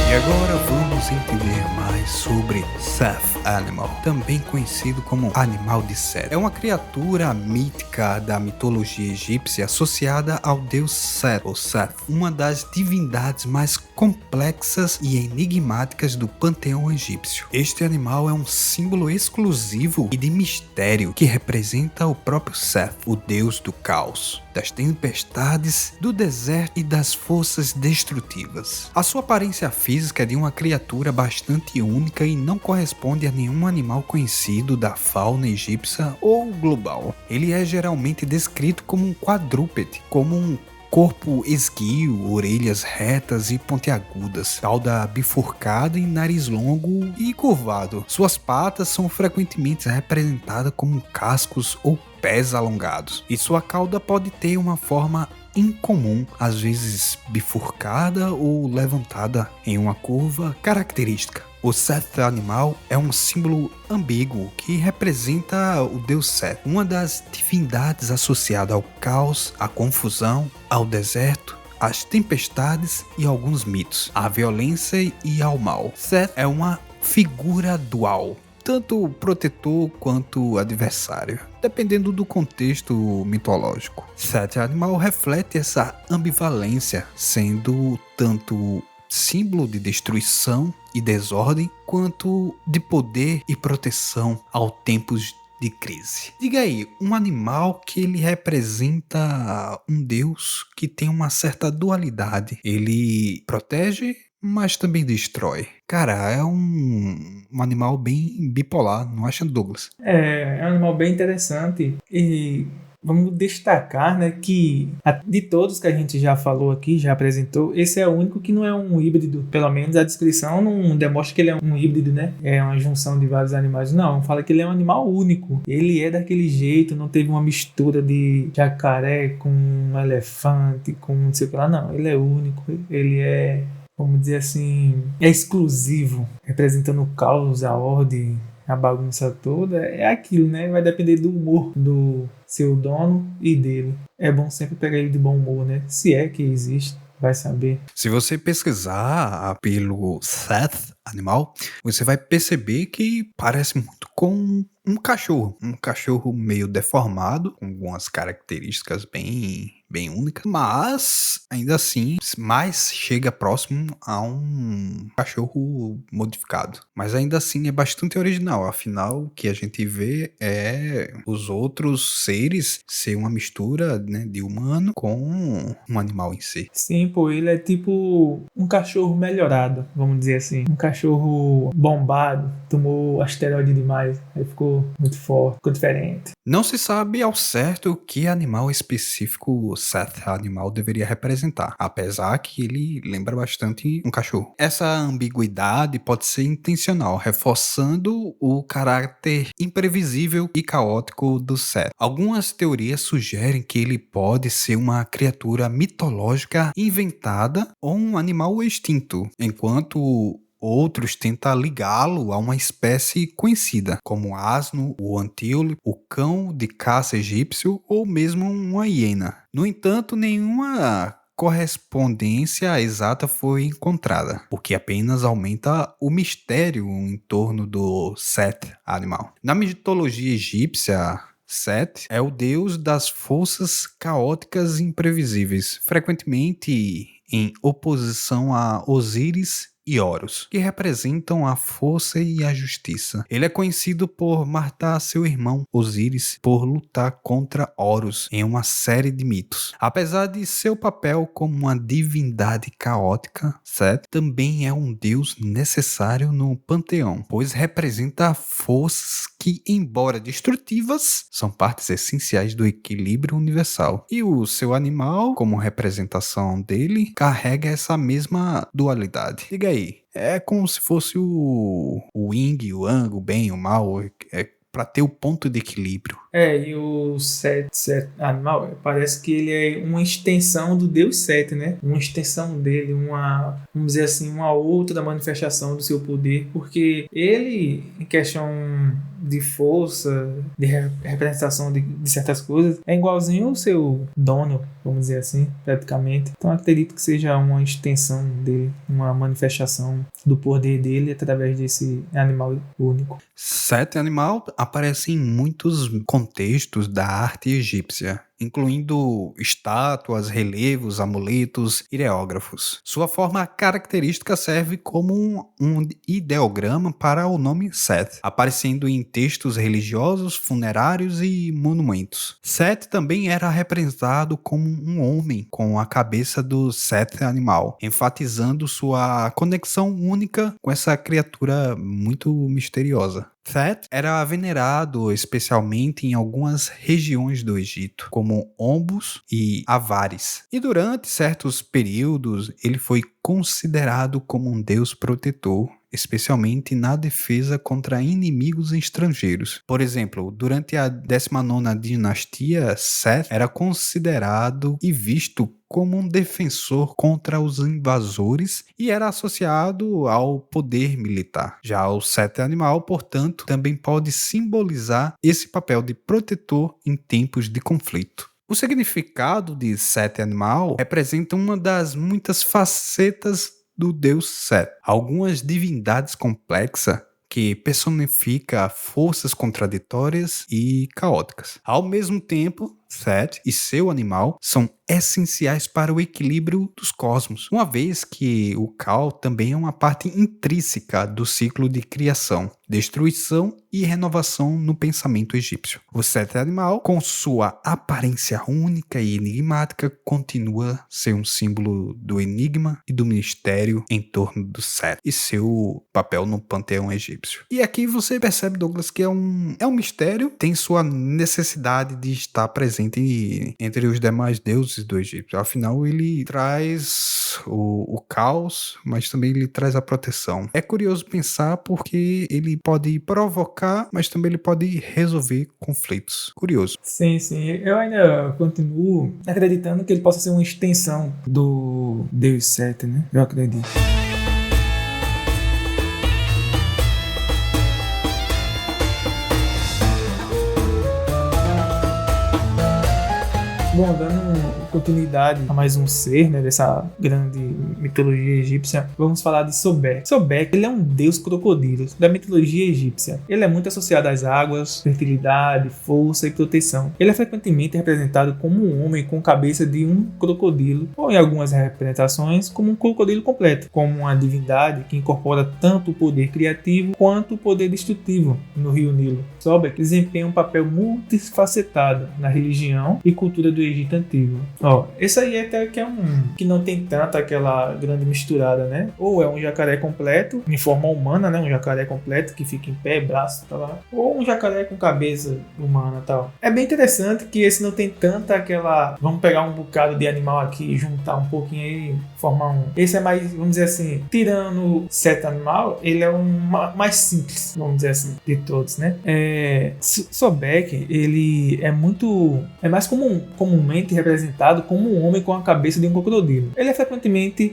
E agora vamos entender mais sobre Seth Animal, também conhecido como Animal de Seth. É uma criatura mítica da mitologia egípcia associada ao deus Seth, ou Seth, uma das divindades mais complexas e enigmáticas do panteão egípcio. Este animal é um símbolo exclusivo e de mistério que representa o próprio Seth, o deus do caos, das tempestades, do deserto e das forças destrutivas. A sua aparência física é de uma criatura bastante única e não corresponde a nenhum animal conhecido da fauna egípcia ou global. Ele é geralmente descrito como um quadrúpede, como um corpo esguio, orelhas retas e pontiagudas, cauda bifurcada e nariz longo e curvado. Suas patas são frequentemente representadas como cascos ou pés alongados, e sua cauda pode ter uma forma incomum, às vezes bifurcada ou levantada em uma curva característica. O Seth animal é um símbolo ambíguo que representa o deus Seth, uma das divindades associada ao caos, à confusão, ao deserto, às tempestades e alguns mitos, à violência e ao mal. Seth é uma figura dual, tanto protetor quanto adversário, dependendo do contexto mitológico. Seth animal reflete essa ambivalência, sendo tanto símbolo de destruição e desordem, quanto de poder e proteção ao tempos de crise. Diga aí, um animal que ele representa um deus que tem uma certa dualidade. Ele protege, mas também destrói. Cara, é um animal bem bipolar, não acha, Douglas? É um animal bem interessante e vamos destacar, né, que de todos que a gente já falou aqui, já apresentou, esse é o único que não é um híbrido. Pelo menos a descrição não demonstra que ele é um híbrido, né? É uma junção de vários animais. Não, fala que ele é um animal único. Ele é daquele jeito, não teve uma mistura de jacaré com um elefante, com não sei o que lá. Não, ele é único. Ele é, vamos dizer assim, é exclusivo, representando o caos, a ordem, a bagunça toda. É aquilo, né? Vai depender do humor do seu dono e dele. É bom sempre pegar ele de bom humor, né? Se é que existe, vai saber. Se você pesquisar pelo Seth animal, você vai perceber que parece muito com um cachorro meio deformado, com algumas características bem únicas, mas ainda assim mais chega próximo a um cachorro modificado. Mas ainda assim é bastante original, afinal o que a gente vê é os outros seres ser uma mistura, né, de humano com um animal em si. Sim, pô, ele é tipo um cachorro melhorado, vamos dizer assim. Um cachorro bombado, tomou asteroide demais, aí ficou muito forte, ficou diferente. Não se sabe ao certo que animal específico o Seth animal deveria representar, apesar que ele lembra bastante um cachorro. Essa ambiguidade pode ser intencional, reforçando o caráter imprevisível e caótico do Seth. Algumas teorias sugerem que ele pode ser uma criatura mitológica inventada ou um animal extinto, enquanto outros tentam ligá-lo a uma espécie conhecida, como o asno, o antílope, o cão de caça egípcio ou mesmo uma hiena. No entanto, nenhuma correspondência exata foi encontrada, o que apenas aumenta o mistério em torno do Seth animal. Na mitologia egípcia, Seth é o deus das forças caóticas e imprevisíveis, frequentemente em oposição a Osíris e Horus, que representam a força e a justiça. Ele é conhecido por matar seu irmão Osíris por lutar contra Horus em uma série de mitos. Apesar de seu papel como uma divindade caótica, Seth também é um deus necessário no panteão, pois representa forças que, embora destrutivas, são partes essenciais do equilíbrio universal. E o seu animal, como representação dele, carrega essa mesma dualidade. Diga aí, é como se fosse o yin, o yang, o bem, o mal, para ter o ponto de equilíbrio. E o Set animal, parece que ele é uma extensão do Deus Set, né? Uma extensão dele, vamos dizer assim, uma outra manifestação do seu poder, porque ele, em questão de força, de representação de certas coisas, é igualzinho ao seu dono, vamos dizer assim, praticamente. Então acredito que seja uma extensão dele, uma manifestação do poder dele através desse animal único. Set animal aparece em muitos contextos da arte egípcia, incluindo estátuas, relevos, amuletos, ideógrafos. Sua forma característica serve como um ideograma para o nome Set, aparecendo em textos religiosos, funerários e monumentos. Set também era representado como um homem com a cabeça do Set animal, enfatizando sua conexão única com essa criatura muito misteriosa. Set era venerado especialmente em algumas regiões do Egito, como Ombos e Avares. E durante certos períodos, ele foi considerado como um deus protetor, especialmente na defesa contra inimigos estrangeiros. Por exemplo, durante a 19ª dinastia, Seth era considerado e visto como um defensor contra os invasores e era associado ao poder militar. Já o Seth animal, portanto, também pode simbolizar esse papel de protetor em tempos de conflito. O significado de Seth animal representa uma das muitas facetas do deus Set. Algumas divindades complexas que personifica forças contraditórias e caóticas. Ao mesmo tempo, Set e seu animal são essenciais para o equilíbrio dos cosmos, uma vez que o caos também é uma parte intrínseca do ciclo de criação, destruição e renovação no pensamento egípcio. O Set animal, com sua aparência única e enigmática, continua a ser um símbolo do enigma e do mistério em torno do Set e seu papel no panteão egípcio. E aqui você percebe, Douglas, que é um mistério, tem sua necessidade de estar presente entre os demais deuses do Egito. Afinal, ele traz o caos, mas também ele traz a proteção. É curioso pensar porque ele pode provocar, mas também ele pode resolver conflitos. Curioso. Sim. Eu ainda continuo acreditando que ele possa ser uma extensão do Deus Set, né? Eu acredito. Bom, dando continuidade a mais um ser, né, dessa grande mitologia egípcia, vamos falar de Sobek. Sobek, ele é um deus crocodilo da mitologia egípcia. Ele é muito associado às águas, fertilidade, força e proteção. Ele é frequentemente representado como um homem com cabeça de um crocodilo, ou em algumas representações, como um crocodilo completo, como uma divindade que incorpora tanto o poder criativo quanto o poder destrutivo no rio Nilo. Sobek desempenha um papel multifacetado na religião e cultura do Egito Antigo. Esse aí até que é que não tem tanta aquela grande misturada, né? Ou é um jacaré completo, em forma humana, né? Um jacaré completo que fica em pé, braço, tá lá. Ou um jacaré com cabeça humana, tal. É bem interessante que esse não tem tanta aquela... Vamos pegar um bocado de animal aqui e juntar um pouquinho aí, formar um... Esse é mais, vamos dizer assim, tirando certo animal, ele é mais simples, vamos dizer assim, de todos, né? Sobek, ele é mais comumente representado como um homem com a cabeça de um crocodilo. Ele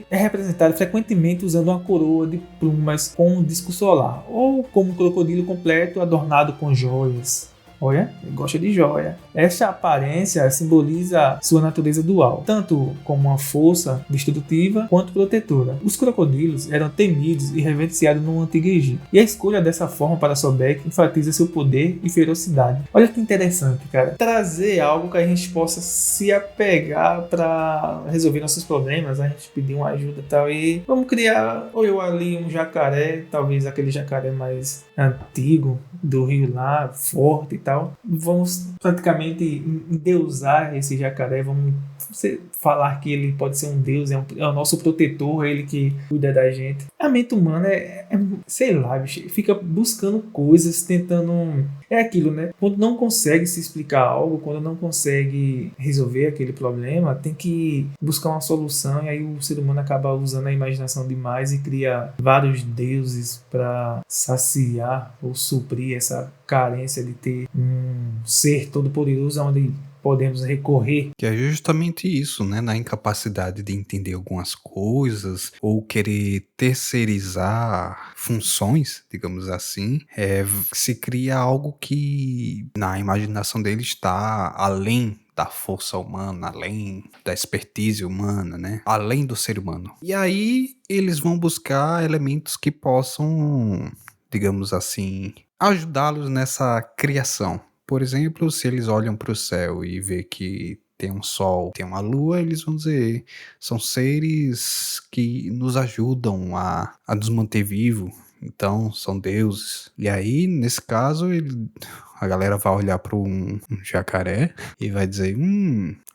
é representado frequentemente usando uma coroa de plumas com um disco solar, ou como um crocodilo completo adornado com joias. Olha, ele gosta de joia. Esta aparência simboliza sua natureza dual, tanto como uma força destrutiva quanto protetora. Os crocodilos eram temidos e reverenciados no Antigo Egito, e a escolha dessa forma para Sobek enfatiza seu poder e ferocidade. Olha que interessante, cara. Trazer algo que a gente possa se apegar para resolver nossos problemas, a gente pedir uma ajuda e tal, e vamos criar, ou eu ali, um jacaré, talvez aquele jacaré mais antigo do rio lá, forte e tal. Vamos praticamente endeusar esse jacaré, vamos falar que ele pode ser um deus, é o nosso protetor, é ele que cuida da gente. A mente humana sei lá, bicho, fica buscando coisas, tentando... É aquilo, né? Quando não consegue se explicar algo, quando não consegue resolver aquele problema, tem que buscar uma solução, e aí o ser humano acaba usando a imaginação demais e cria vários deuses para saciar ou suprir essa carência de ter um ser todo-poderoso onde podemos recorrer. Que é justamente isso, né? Na incapacidade de entender algumas coisas ou querer terceirizar funções, digamos assim, se cria algo que na imaginação dele está além da força humana, além da expertise humana, né? Além do ser humano. E aí eles vão buscar elementos que possam, digamos assim, ajudá-los nessa criação. Por exemplo, se eles olham para o céu e vê que tem um sol, tem uma lua, eles vão dizer, são seres que nos ajudam a nos manter vivos, então são deuses. E aí, nesse caso, a galera vai olhar para um jacaré e vai dizer,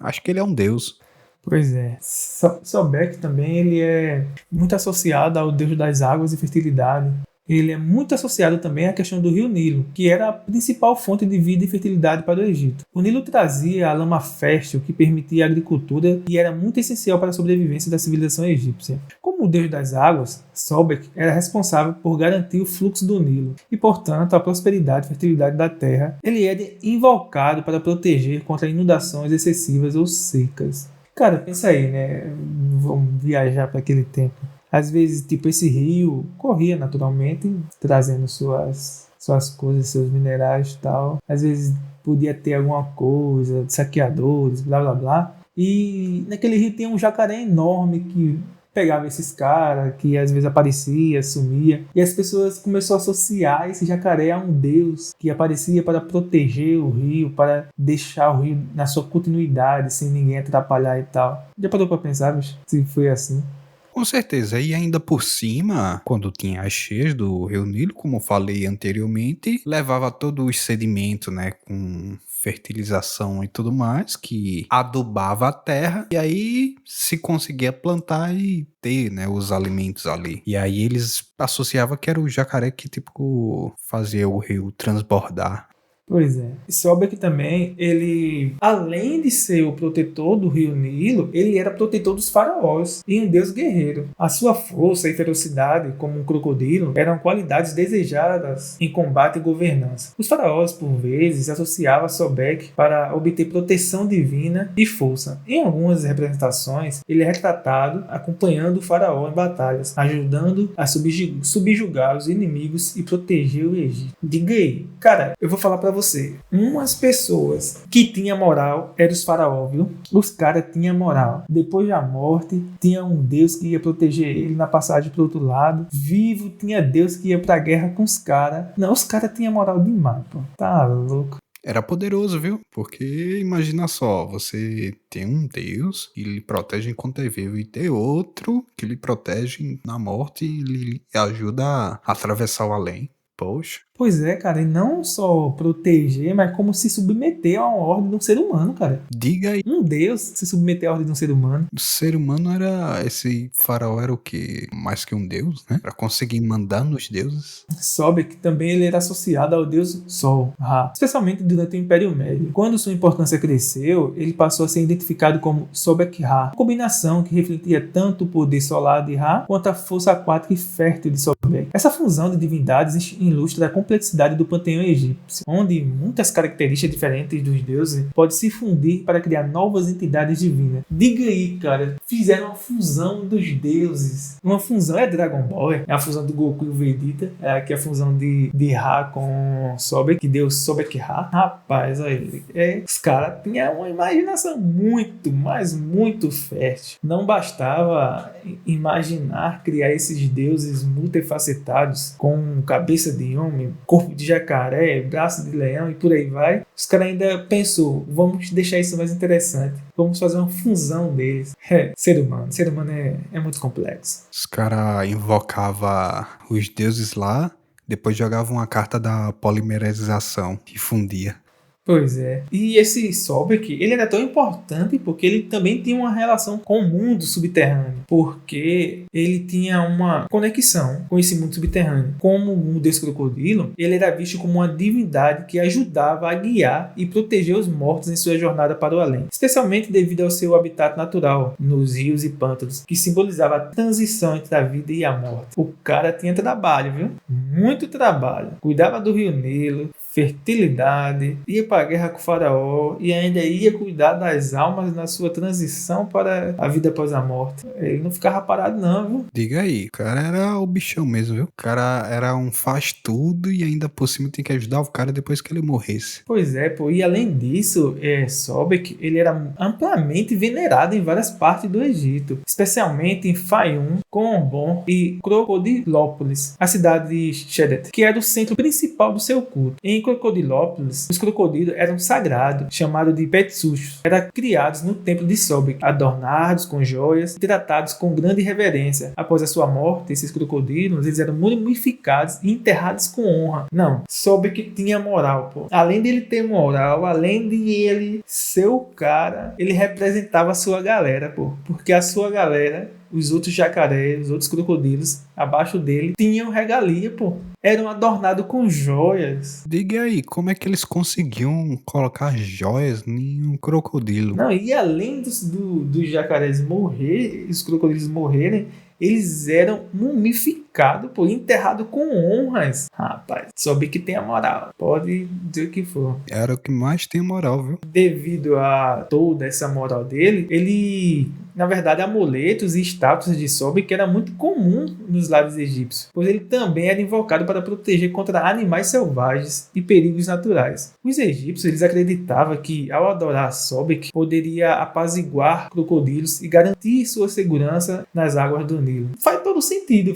acho que ele é um deus. Pois é. Sobek também, ele é muito associado ao deus das águas e fertilidade. Ele é muito associado também à questão do rio Nilo, que era a principal fonte de vida e fertilidade para o Egito. O Nilo trazia a lama fértil que permitia a agricultura e era muito essencial para a sobrevivência da civilização egípcia. Como o deus das águas, Sobek era responsável por garantir o fluxo do Nilo e, portanto, a prosperidade e fertilidade da terra. Ele era invocado para proteger contra inundações excessivas ou secas. Cara, pensa aí, né? Vamos viajar para aquele tempo. Às vezes, tipo, esse rio corria naturalmente, trazendo suas coisas, seus minerais e tal. Às vezes podia ter alguma coisa, saqueadores, blá blá blá. E naquele rio tem um jacaré enorme que pegava esses caras, que às vezes aparecia, sumia. E as pessoas começaram a associar esse jacaré a um deus que aparecia para proteger o rio, para deixar o rio na sua continuidade, sem ninguém atrapalhar e tal. Já parou para pensar, bicho, se foi assim? Com certeza, e ainda por cima, quando tinha as cheias do Rio Nilo, como eu falei anteriormente, levava todo o sedimento, né, com fertilização e tudo mais, que adubava a terra, e aí se conseguia plantar e ter, né, os alimentos ali. E aí eles associavam que era o jacaré que, tipo, fazia o rio transbordar. Pois é. E Sobek também, ele, além de ser o protetor do rio Nilo, ele era protetor dos faraós e um deus guerreiro. A sua força e ferocidade, como um crocodilo, eram qualidades desejadas em combate e governança. Os faraós, por vezes, associavam Sobek para obter proteção divina e força. Em algumas representações, ele é retratado acompanhando o faraó em batalhas, ajudando a subjugar os inimigos e proteger o Egito. Diga aí, cara, eu vou falar para você. Umas pessoas que tinham moral eram os faraós, viu? Os caras tinham moral. Depois da morte, tinha um Deus que ia proteger ele na passagem pro outro lado. Vivo, tinha Deus que ia pra guerra com os caras. Não, os caras tinham moral demais, pô. Tá louco. Era poderoso, viu? Porque imagina só, você tem um Deus que lhe protege enquanto é vivo e tem outro que lhe protege na morte e lhe ajuda a atravessar o além. Poxa. Pois é, cara, e não só proteger, mas como se submeter a uma ordem de um ser humano, cara. Diga aí. Um Deus se submeter à ordem de um ser humano. O ser humano era... Esse faraó era o quê? Mais que um deus, né? Pra conseguir mandar nos deuses. Sobek também ele era associado ao deus Sol, Ra, especialmente durante o Império Médio. Quando sua importância cresceu, ele passou a ser identificado como Sobek-Ra, uma combinação que refletia tanto o poder solar de Ra quanto a força aquática e fértil de Sobek. Essa fusão de divindades ilustra a complexidade do panteão egípcio, onde muitas características diferentes dos deuses podem se fundir para criar novas entidades divinas. Diga aí, cara, fizeram uma fusão dos deuses. Uma fusão é Dragon Ball, é a fusão do Goku e o Vegeta, é aqui a fusão de Ra com Sobek, que deu Sobek-Ra. Rapaz, aí, os caras tinham uma imaginação muito, mas muito fértil. Não bastava imaginar criar esses deuses multifacetados com cabeça de homem, corpo de jacaré, braço de leão e por aí vai. Os caras ainda pensou, vamos deixar isso mais interessante. Vamos fazer uma fusão deles. Ser humano. Ser humano é muito complexo. Os caras invocavam os deuses lá, depois jogavam uma carta da polimerização e fundia. Pois é. E esse Sobek, ele era tão importante porque ele também tinha uma relação com o mundo subterrâneo. Porque ele tinha uma conexão com esse mundo subterrâneo. Como o Deus Crocodilo, ele era visto como uma divindade que ajudava a guiar e proteger os mortos em sua jornada para o além. Especialmente devido ao seu habitat natural, nos rios e pântanos, que simbolizava a transição entre a vida e a morte. O cara tinha trabalho, viu? Muito trabalho. Cuidava do Rio Nilo, fertilidade, ia para a guerra com o faraó e ainda ia cuidar das almas na sua transição para a vida após a morte. Ele não ficava parado não, viu? Diga aí, o cara era o bichão mesmo, viu? O cara era um faz tudo e ainda por cima tem que ajudar o cara depois que ele morresse. Pois é, pô. E além disso, Sobek, ele era amplamente venerado em várias partes do Egito, especialmente em Fayum, Combon e Crocodilópolis, a cidade de Shedet, que era o centro principal do seu culto. Em Crocodilópolis, os crocodilos eram sagrados, chamados de Petsuchos. Eram criados no templo de Sobek, adornados com joias e tratados com grande reverência. Após a sua morte, esses crocodilos eles eram mumificados e enterrados com honra. Não, Sobek tinha moral, pô. Além de ele ter moral, além de ele ser o cara, ele representava a sua galera, pô. Porque a sua galera, os outros jacarés, os outros crocodilos abaixo dele tinham regalia, pô. Eram adornados com joias. Diga aí, como é que eles conseguiam colocar joias em um crocodilo? Não, e além dos jacarés morrer, os crocodilos morrerem, eles eram mumificados, pô, enterrados com honras. Rapaz, soube que tem a moral. Pode dizer o que for. Era o que mais tem moral, viu? Devido a toda essa moral dele, ele, na verdade, amuletos e estátuas de Sobek era muito comum nos lares egípcios, pois ele também era invocado para proteger contra animais selvagens e perigos naturais. Os egípcios eles acreditavam que, ao adorar Sobek, poderia apaziguar crocodilos e garantir sua segurança nas águas do Nilo. Faz todo sentido,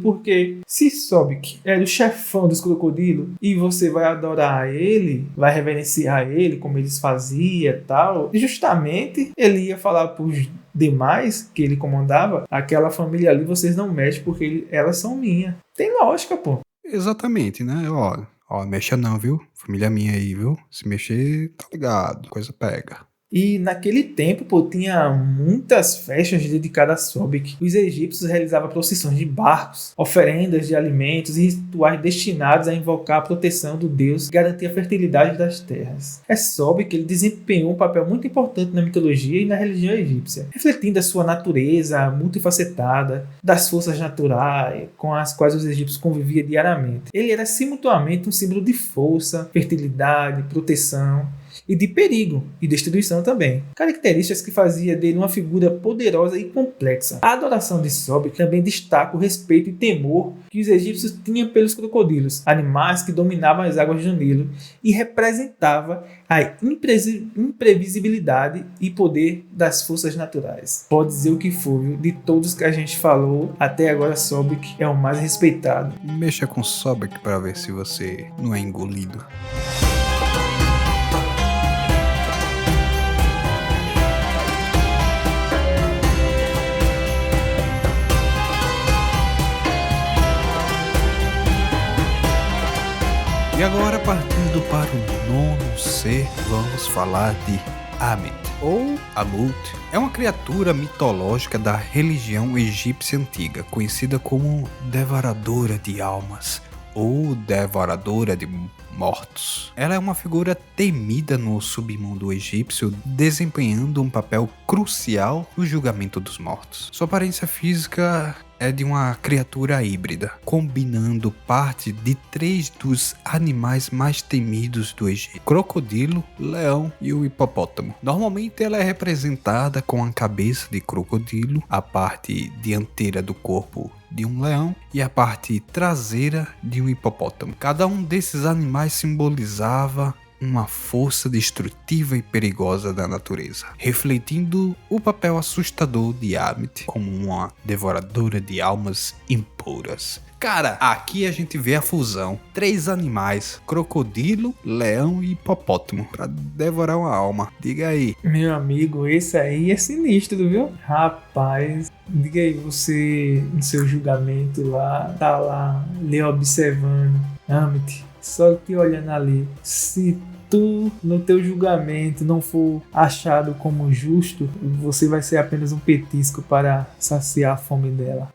porque se Sobek era o chefão dos crocodilos e você vai adorar ele, vai reverenciar ele como eles faziam e tal, justamente ele ia falar para os demais que ele comandava, aquela família ali vocês não mexem porque elas são minhas. Tem lógica, pô. Exatamente, né? Ó, mexa não, viu? Família minha aí, viu? Se mexer, tá ligado, coisa pega. E naquele tempo, pô, tinha muitas festas dedicadas a Sobek. Os egípcios realizavam procissões de barcos, oferendas de alimentos e rituais destinados a invocar a proteção do deus e garantir a fertilidade das terras. Sobek ele desempenhou um papel muito importante na mitologia e na religião egípcia, refletindo a sua natureza multifacetada, das forças naturais com as quais os egípcios conviviam diariamente. Ele era simultaneamente um símbolo de força, fertilidade, proteção e de perigo e destruição também. Características que fazia dele uma figura poderosa e complexa. A adoração de Sobek também destaca o respeito e temor que os egípcios tinham pelos crocodilos, animais que dominavam as águas do Nilo, e representava a imprevisibilidade e poder das forças naturais. Pode dizer o que for, viu? De todos que a gente falou, até agora Sobek é o mais respeitado. Mexa com Sobek para ver se você não é engolido. E agora, partindo para o nono ser, vamos falar de Ammit, ou Amut. É uma criatura mitológica da religião egípcia antiga, conhecida como devoradora de almas, ou devoradora de mortos. Ela é uma figura temida no submundo egípcio, desempenhando um papel crucial no julgamento dos mortos. Sua aparência física é de uma criatura híbrida, combinando parte de 3 dos animais mais temidos do Egito: crocodilo, leão e o hipopótamo. Normalmente ela é representada com a cabeça de crocodilo, a parte dianteira do corpo de um leão e a parte traseira de um hipopótamo. Cada um desses animais simbolizava uma força destrutiva e perigosa da natureza, refletindo o papel assustador de Ammit como uma devoradora de almas impuras. Cara, aqui a gente vê a fusão: 3 animais, crocodilo, leão e hipopótamo, pra devorar uma alma. Diga aí. Meu amigo, esse aí é sinistro, viu? Rapaz, diga aí, você no seu julgamento lá, tá lá, lhe observando, Ammit, só te olhando ali. Se tu, no teu julgamento, não for achado como justo, você vai ser apenas um petisco para saciar a fome dela.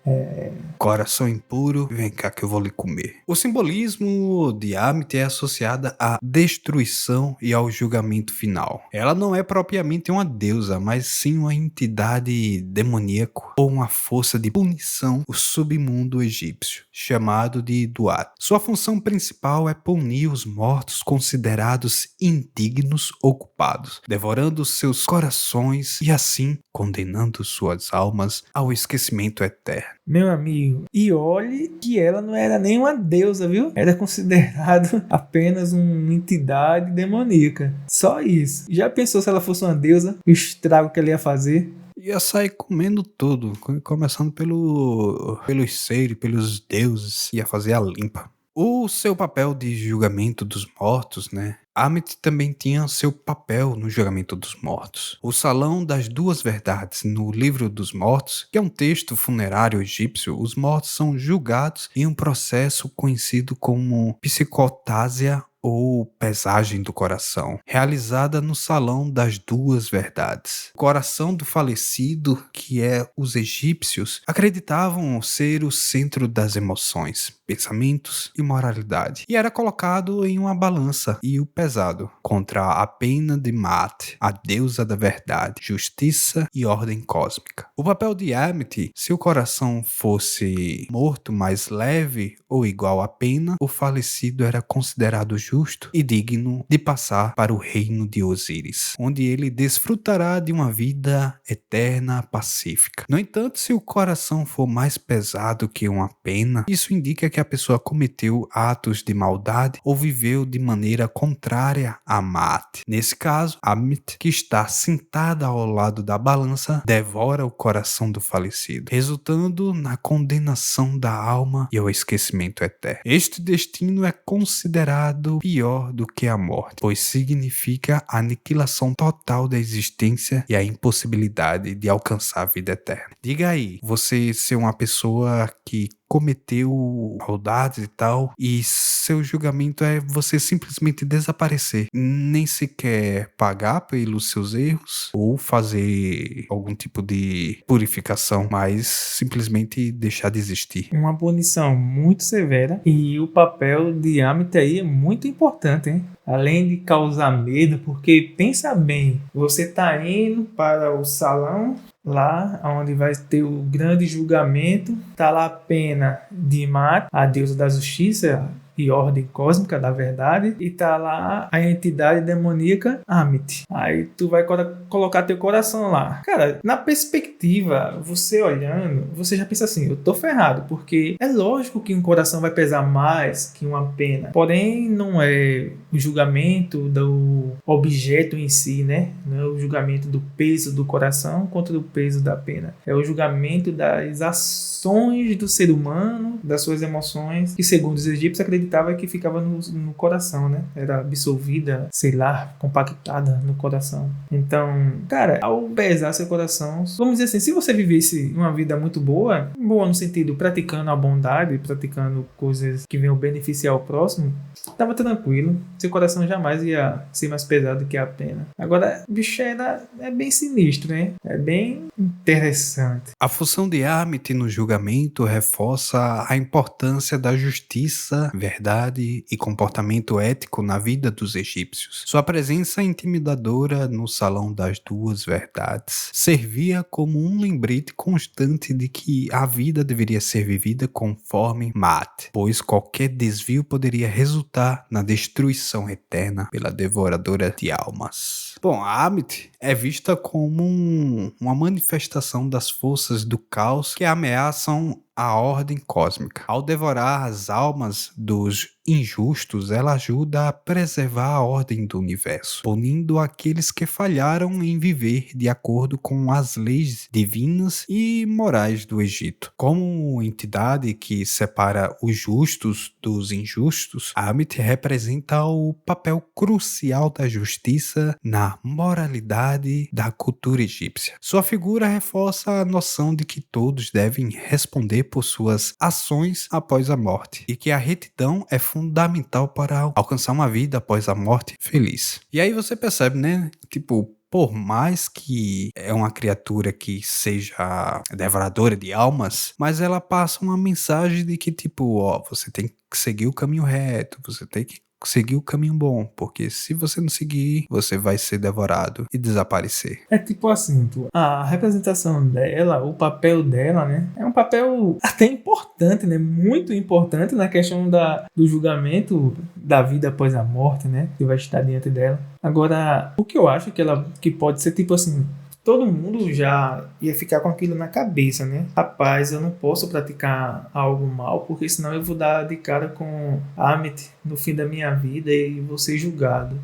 Coração impuro, vem cá que eu vou lhe comer. O simbolismo de Ammit é associada à destruição e ao julgamento final. Ela não é propriamente uma deusa, mas sim uma entidade demoníaca ou uma força de punição do submundo egípcio, chamado de Duat. Sua função principal é punir os mortos considerados indignos ou culpados, devorando seus corações e assim condenando suas almas ao esquecimento eterno. Meu amigo, e olhe que ela não era nem uma deusa, viu? Era considerado apenas uma entidade demoníaca. Só isso. Já pensou se ela fosse uma deusa? O estrago que ela ia fazer? Ia sair comendo tudo, começando pelos seres, pelos deuses, ia fazer a limpa. O seu papel de julgamento dos mortos, né? Ammit também tinha seu papel no julgamento dos mortos. O Salão das Duas Verdades, no Livro dos Mortos, que é um texto funerário egípcio, os mortos são julgados em um processo conhecido como psicotásia ou pesagem do coração, realizada no Salão das Duas Verdades. O coração do falecido, que os egípcios acreditavam ser o centro das emoções, pensamentos e moralidade, e era colocado em uma balança e o pesado contra a pena de Maat, a deusa da verdade, justiça e ordem cósmica. O papel de Ammit, se o coração fosse morto mais leve ou igual à pena, o falecido era considerado justo e digno de passar para o reino de Osíris, onde ele desfrutará de uma vida eterna pacífica. No entanto, se o coração for mais pesado que uma pena, isso indica que a pessoa cometeu atos de maldade ou viveu de maneira contrária a Maat. Nesse caso, Ammit, que está sentada ao lado da balança, devora o coração do falecido, resultando na condenação da alma e ao esquecimento eterno. Este destino é considerado pior do que a morte, pois significa a aniquilação total da existência e a impossibilidade de alcançar a vida eterna. Diga aí, você ser uma pessoa que cometeu maldades e tal, e seu julgamento é você simplesmente desaparecer, nem sequer pagar pelos seus erros ou fazer algum tipo de purificação, mas simplesmente deixar de existir. Uma punição muito severa, e o papel de Ammit aí é muito importante, hein? Além de causar medo, porque pensa bem, você tá indo para o salão lá onde vai ter o grande julgamento, tá lá a pena de Maat, a deusa da justiça, e ordem cósmica da verdade, e tá lá a entidade demoníaca Amit. Aí tu vai colocar teu coração lá. Cara, na perspectiva, você olhando, você já pensa assim, eu tô ferrado, porque é lógico que um coração vai pesar mais que uma pena. Porém, não é o julgamento do objeto em si, né? Não é o julgamento do peso do coração contra o peso da pena. É o julgamento das ações do ser humano, das suas emoções, que segundo os egípcios acreditava que ficava no coração, né? Era absorvida, sei lá, compactada no coração. Então, cara, ao pesar seu coração, vamos dizer assim, se você vivesse uma vida muito boa no sentido praticando a bondade, praticando coisas que venham beneficiar o próximo, tava tranquilo, seu coração jamais ia ser mais pesado que a pena. Agora, bicho, é bem sinistro, né? É bem interessante. A função de Amit no julgamento reforça a importância da justiça, verdade e comportamento ético na vida dos egípcios. Sua presença intimidadora no Salão das Duas Verdades servia como um lembrete constante de que a vida deveria ser vivida conforme Maat, pois qualquer desvio poderia resultar na destruição eterna pela devoradora de almas. Bom, a Amit é vista como uma manifestação das forças do caos que ameaçam a ordem cósmica. Ao devorar as almas dos injustos, ela ajuda a preservar a ordem do universo, punindo aqueles que falharam em viver de acordo com as leis divinas e morais do Egito. Como entidade que separa os justos dos injustos, Amit representa o papel crucial da justiça na moralidade da cultura egípcia. Sua figura reforça a noção de que todos devem responder por suas ações após a morte e que a retidão é fundamental para alcançar uma vida após a morte feliz. E aí você percebe, né? Tipo, por mais que é uma criatura que seja devoradora de almas, mas ela passa uma mensagem de que, tipo, você tem que seguir o caminho reto, você tem que seguir o caminho bom, porque se você não seguir, você vai ser devorado e desaparecer. É tipo assim, a representação dela, o papel dela, né? É um papel até importante, né? Muito importante na questão do julgamento da vida após a morte, né? Que vai estar diante dela. Agora, o que eu acho que pode ser tipo assim, todo mundo já ia ficar com aquilo na cabeça, né? Rapaz, eu não posso praticar algo mal, porque senão eu vou dar de cara com Amit no fim da minha vida e vou ser julgado.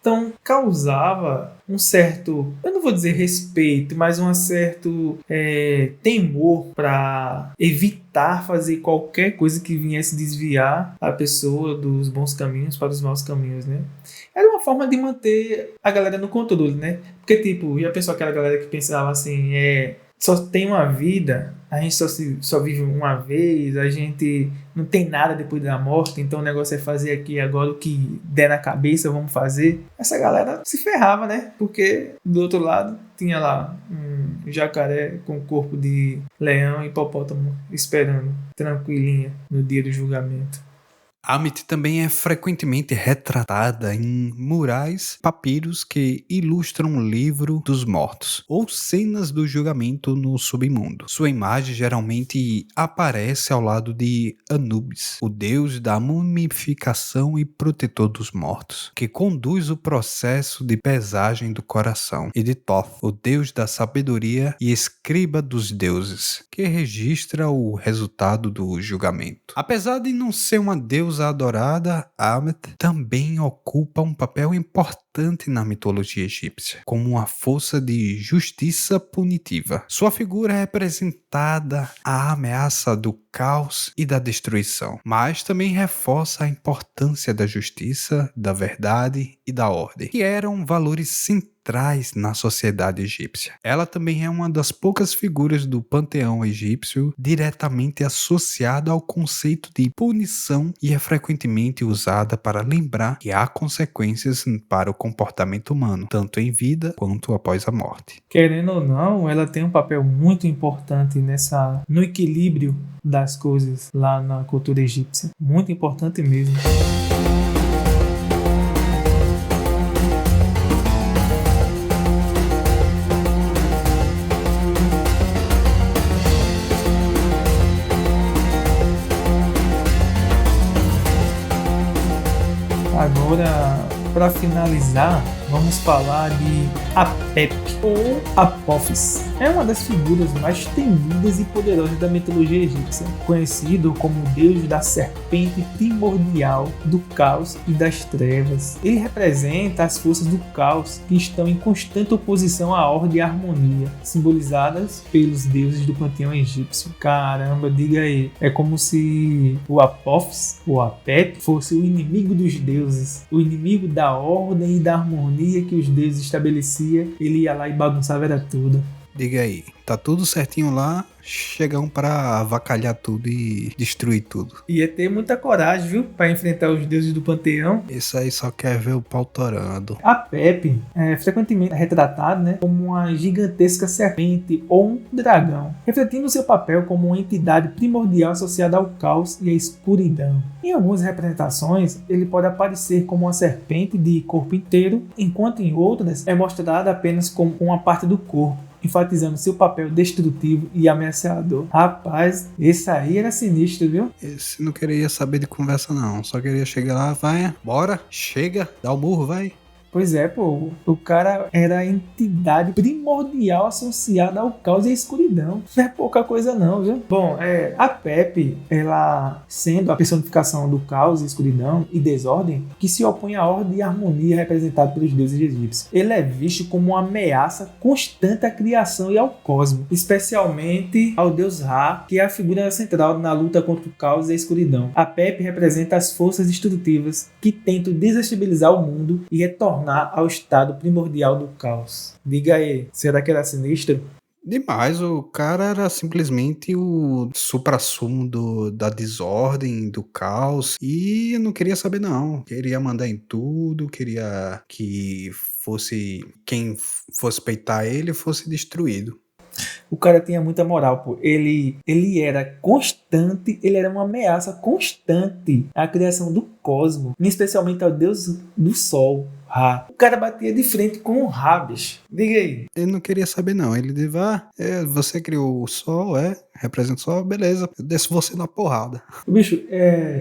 Então, causava um certo, eu não vou dizer respeito, mas um certo temor para evitar fazer qualquer coisa que viesse desviar a pessoa dos bons caminhos para os maus caminhos, né? Era uma forma de manter a galera no controle, né? Porque, tipo, já pensou aquela galera que pensava assim, só tem uma vida, a gente só vive uma vez, a gente não tem nada depois da morte, então o negócio é fazer aqui agora o que der na cabeça, vamos fazer. Essa galera se ferrava, né? Porque do outro lado tinha lá um jacaré com corpo de leão e hipopótamo esperando, tranquilinha, no dia do julgamento. Amit também é frequentemente retratada em murais, papiros que ilustram o livro dos mortos ou cenas do julgamento no submundo. Sua imagem geralmente aparece ao lado de Anubis, o deus da mumificação e protetor dos mortos, que conduz o processo de pesagem do coração, e de Thoth, o deus da sabedoria e escriba dos deuses, que registra o resultado do julgamento. Apesar de não ser uma deusa adorada, Amit também ocupa um papel importante na mitologia egípcia, como uma força de justiça punitiva. Sua figura é representada a ameaça do caos e da destruição, mas também reforça a importância da justiça, da verdade e da ordem, que eram valores centrais na sociedade egípcia. Ela também é uma das poucas figuras do panteão egípcio diretamente associada ao conceito de punição e é frequentemente usada para lembrar que há consequências para o comportamento humano, tanto em vida quanto após a morte. Querendo ou não, ela tem um papel muito importante no equilíbrio das coisas lá na cultura egípcia. Muito importante mesmo. para finalizar, vamos falar de Apep ou Apophis. É uma das figuras mais temidas e poderosas da mitologia egípcia, conhecido como o deus da serpente primordial, do caos e das trevas. Ele representa as forças do caos que estão em constante oposição à ordem e à harmonia, simbolizadas pelos deuses do panteão egípcio. Caramba, diga aí, é como se o Apophis, ou Apep, fosse o inimigo dos deuses, o inimigo da ordem e da harmonia que os deuses estabelecia. Ele ia lá e bagunçava era tudo. Diga aí, tá tudo certinho lá, chegam pra avacalhar tudo e destruir tudo. Ia ter muita coragem, viu, para enfrentar os deuses do panteão. Esse aí só quer ver o pau torando. Apep é frequentemente retratado, né, como uma gigantesca serpente ou um dragão, refletindo seu papel como uma entidade primordial associada ao caos e à escuridão. Em algumas representações, ele pode aparecer como uma serpente de corpo inteiro, enquanto em outras é mostrada apenas como uma parte do corpo, enfatizando seu papel destrutivo e ameaçador. Rapaz, esse aí era sinistro, viu? Esse não queria saber de conversa não, só queria chegar lá, vai, bora, chega, dá o murro, vai. Pois é, pô, o cara era a entidade primordial associada ao caos e à escuridão. Não é pouca coisa não, viu? Bom, a Pepe, ela sendo a personificação do caos, escuridão e desordem, que se opõe à ordem e harmonia representada pelos deuses egípcios. Ele é visto como uma ameaça constante à criação e ao cosmos, especialmente ao deus Ra, que é a figura central na luta contra o caos e a escuridão. A Pepe representa as forças destrutivas que tentam desestabilizar o mundo e retornar ao estado primordial do caos. Diga aí, será que era sinistro? Demais, o cara era simplesmente o suprassumo da desordem, do caos, e eu não queria saber não, queria mandar em tudo, queria que fosse, quem fosse peitar ele fosse destruído. O cara tinha muita moral, pô. Ele era constante, ele era uma ameaça constante à criação do cosmos, especialmente ao deus do sol, Ra. O cara batia de frente com o Ra, bicho. Diga aí. Ele não queria saber não, ele disse, você criou o sol, representa o sol, beleza, eu desço você na porrada. Bicho,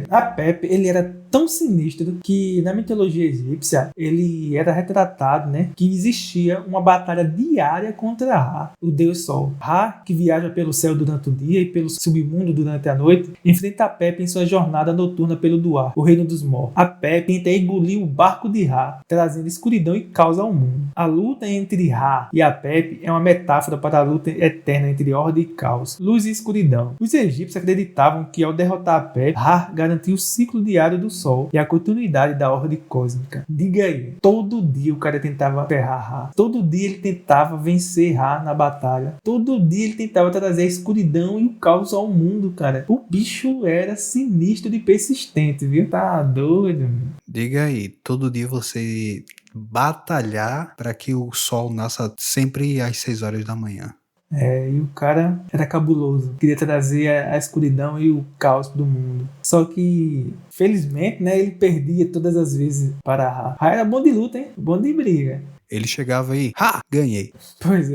a Pepe, ele era tão sinistro que na mitologia egípcia, ele era retratado, né, que existia uma batalha diária contra Ra, o deus sol. Ra, que viaja pelo céu durante o dia e pelo submundo durante a noite, enfrenta a Pepe em sua jornada noturna pelo Duar, o reino dos mortos. A Pepe tenta engolir o barco de Ra, trazendo escuridão e caos ao mundo. A luta entre Ra e a Pepe é uma metáfora para a luta eterna entre ordem e caos, luz e escuridão. Os egípcios acreditavam que ao derrotar a Pepe, Ra garantia o ciclo diário do sol e a continuidade da ordem cósmica. Diga aí, todo dia o cara tentava ferrar Ra, todo dia ele tentava vencer Ra na batalha, todo dia ele tentava trazer a escuridão e o caos ao mundo, cara. O bicho era sinistro e persistente, viu? Tá doido, mano. Diga aí, todo dia você batalhar para que o sol nasça sempre às 6 horas da manhã. E o cara era cabuloso, queria trazer a escuridão e o caos do mundo. Só que, felizmente, né, ele perdia todas as vezes para Ra. Ra era bom de luta, hein? Bom de briga. Ele chegava aí, ganhei. Pois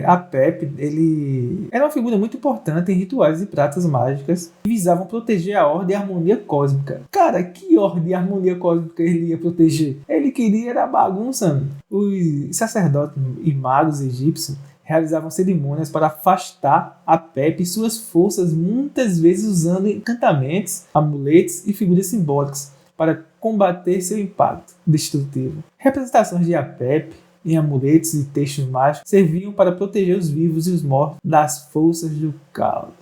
a Pepe, ele era uma figura muito importante em rituais e práticas mágicas que visavam proteger a ordem e a harmonia cósmica. Cara, que ordem e harmonia cósmica ele ia proteger? Ele queria era bagunça, mano. Os sacerdotes e magos egípcios realizavam cerimônias para afastar a Pepe e suas forças, muitas vezes usando encantamentos, amuletos e figuras simbólicas para combater seu impacto destrutivo. Representações de Apep em amuletos e textos mágicos serviam para proteger os vivos e os mortos das forças do caos.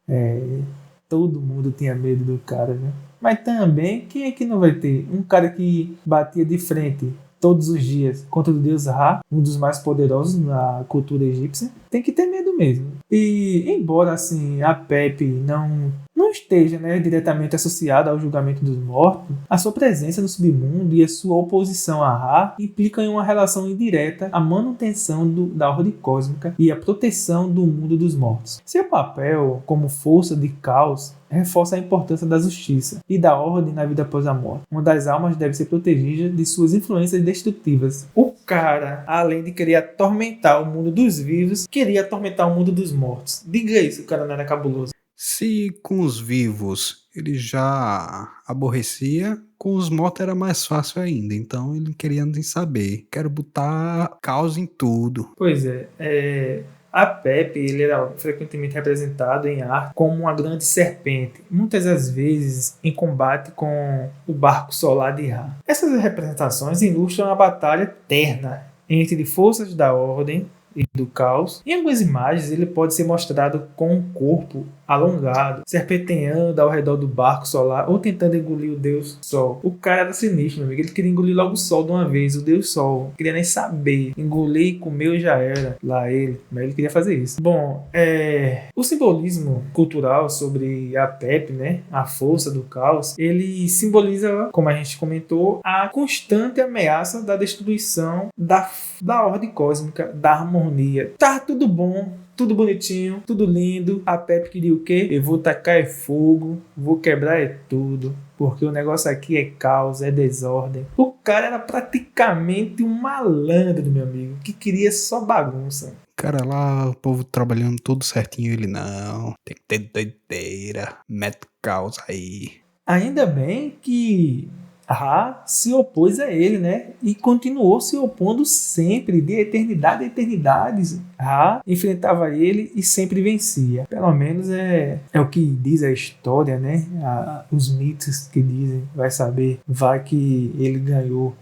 Todo mundo tinha medo do cara, né? Mas também, quem é que não vai ter? Um cara que batia de frente todos os dias contra o deus Ra, um dos mais poderosos na cultura egípcia, tem que ter medo mesmo. E embora assim a Pepe não esteja, né, diretamente associada ao julgamento dos mortos, a sua presença no submundo e a sua oposição a Ra implicam em uma relação indireta à manutenção da ordem cósmica e à proteção do mundo dos mortos. Seu papel como força de caos reforça a importância da justiça e da ordem na vida após a morte. Uma das almas deve ser protegida de suas influências destrutivas. O cara, além de querer atormentar o mundo dos vivos, queria atormentar o mundo dos mortos. Diga isso, o cara não era cabuloso. Se com os vivos ele já aborrecia, com os mortos era mais fácil ainda. Então ele não queria nem saber. Quero botar caos em tudo. Pois a Pepe, ele era frequentemente representado em arte como uma grande serpente, muitas das vezes em combate com o barco solar de Ra. Essas representações ilustram a batalha eterna entre forças da ordem e do caos. Em algumas imagens ele pode ser mostrado com um corpo alongado, serpenteando ao redor do barco solar ou tentando engolir o Deus Sol. O cara era sinistro, meu amigo. Ele queria engolir logo o Sol de uma vez, o Deus Sol. Não queria nem saber. Engolir e comeu já era. Lá ele. Mas ele queria fazer isso. Bom, o simbolismo cultural sobre a Pepe, né? A força do caos, ele simboliza, como a gente comentou, a constante ameaça da destruição da ordem cósmica, da harmonia. Tá tudo bom, tudo bonitinho, tudo lindo. A Pepe queria o quê? Eu vou tacar fogo, vou quebrar tudo, porque o negócio aqui é caos, é desordem. O cara era praticamente um malandro, meu amigo, que queria só bagunça. Cara, lá o povo trabalhando tudo certinho, ele não. Tem que ter doideira, mete caos aí. Ainda bem que Ra se opôs a ele, né? E continuou se opondo sempre, de eternidade a eternidades. Ra enfrentava ele e sempre vencia. Pelo menos é o que diz a história, né? Os mitos que dizem, vai saber, vai que ele ganhou.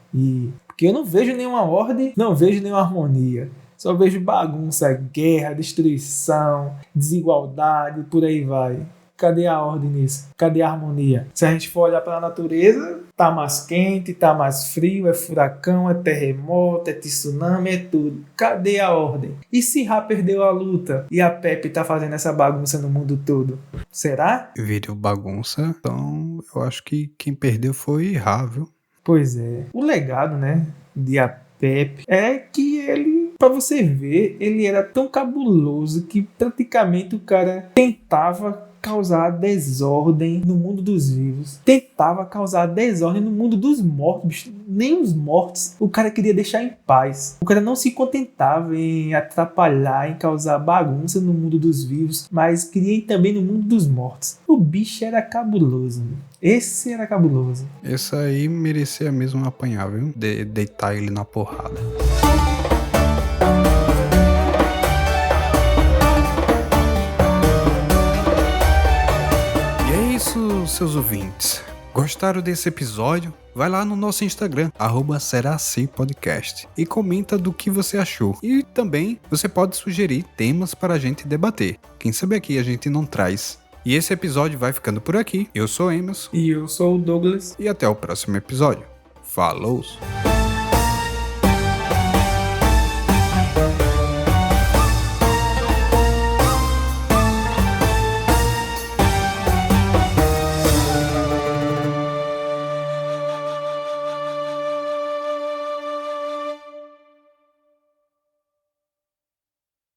Porque eu não vejo nenhuma ordem, não vejo nenhuma harmonia. Só vejo bagunça, guerra, destruição, desigualdade, por aí vai. Cadê a ordem nisso? Cadê a harmonia? Se a gente for olhar para a natureza, tá mais quente, tá mais frio, é furacão, é terremoto, é tsunami, é tudo. Cadê a ordem? E se Ra perdeu a luta e a Pepe tá fazendo essa bagunça no mundo todo? Será? Virou bagunça, então eu acho que quem perdeu foi Ra, viu? Pois é. O legado, né, de a Pepe é que ele, pra você ver, ele era tão cabuloso que praticamente o cara tentava causar desordem no mundo dos vivos. Tentava causar desordem no mundo dos mortos, bicho. Nem os mortos o cara queria deixar em paz. O cara não se contentava em atrapalhar, em causar bagunça no mundo dos vivos, mas queria ir também no mundo dos mortos. O bicho era cabuloso, meu. Esse era cabuloso. Esse aí merecia mesmo apanhar, viu? Deitar ele na porrada. Seus ouvintes, gostaram desse episódio? Vai lá no nosso Instagram, @seracipodcast, e comenta do que você achou. E também você pode sugerir temas para a gente debater. Quem sabe aqui a gente não traz. E esse episódio vai ficando por aqui. Eu sou Emerson. E eu sou o Douglas. E até o próximo episódio. Falou!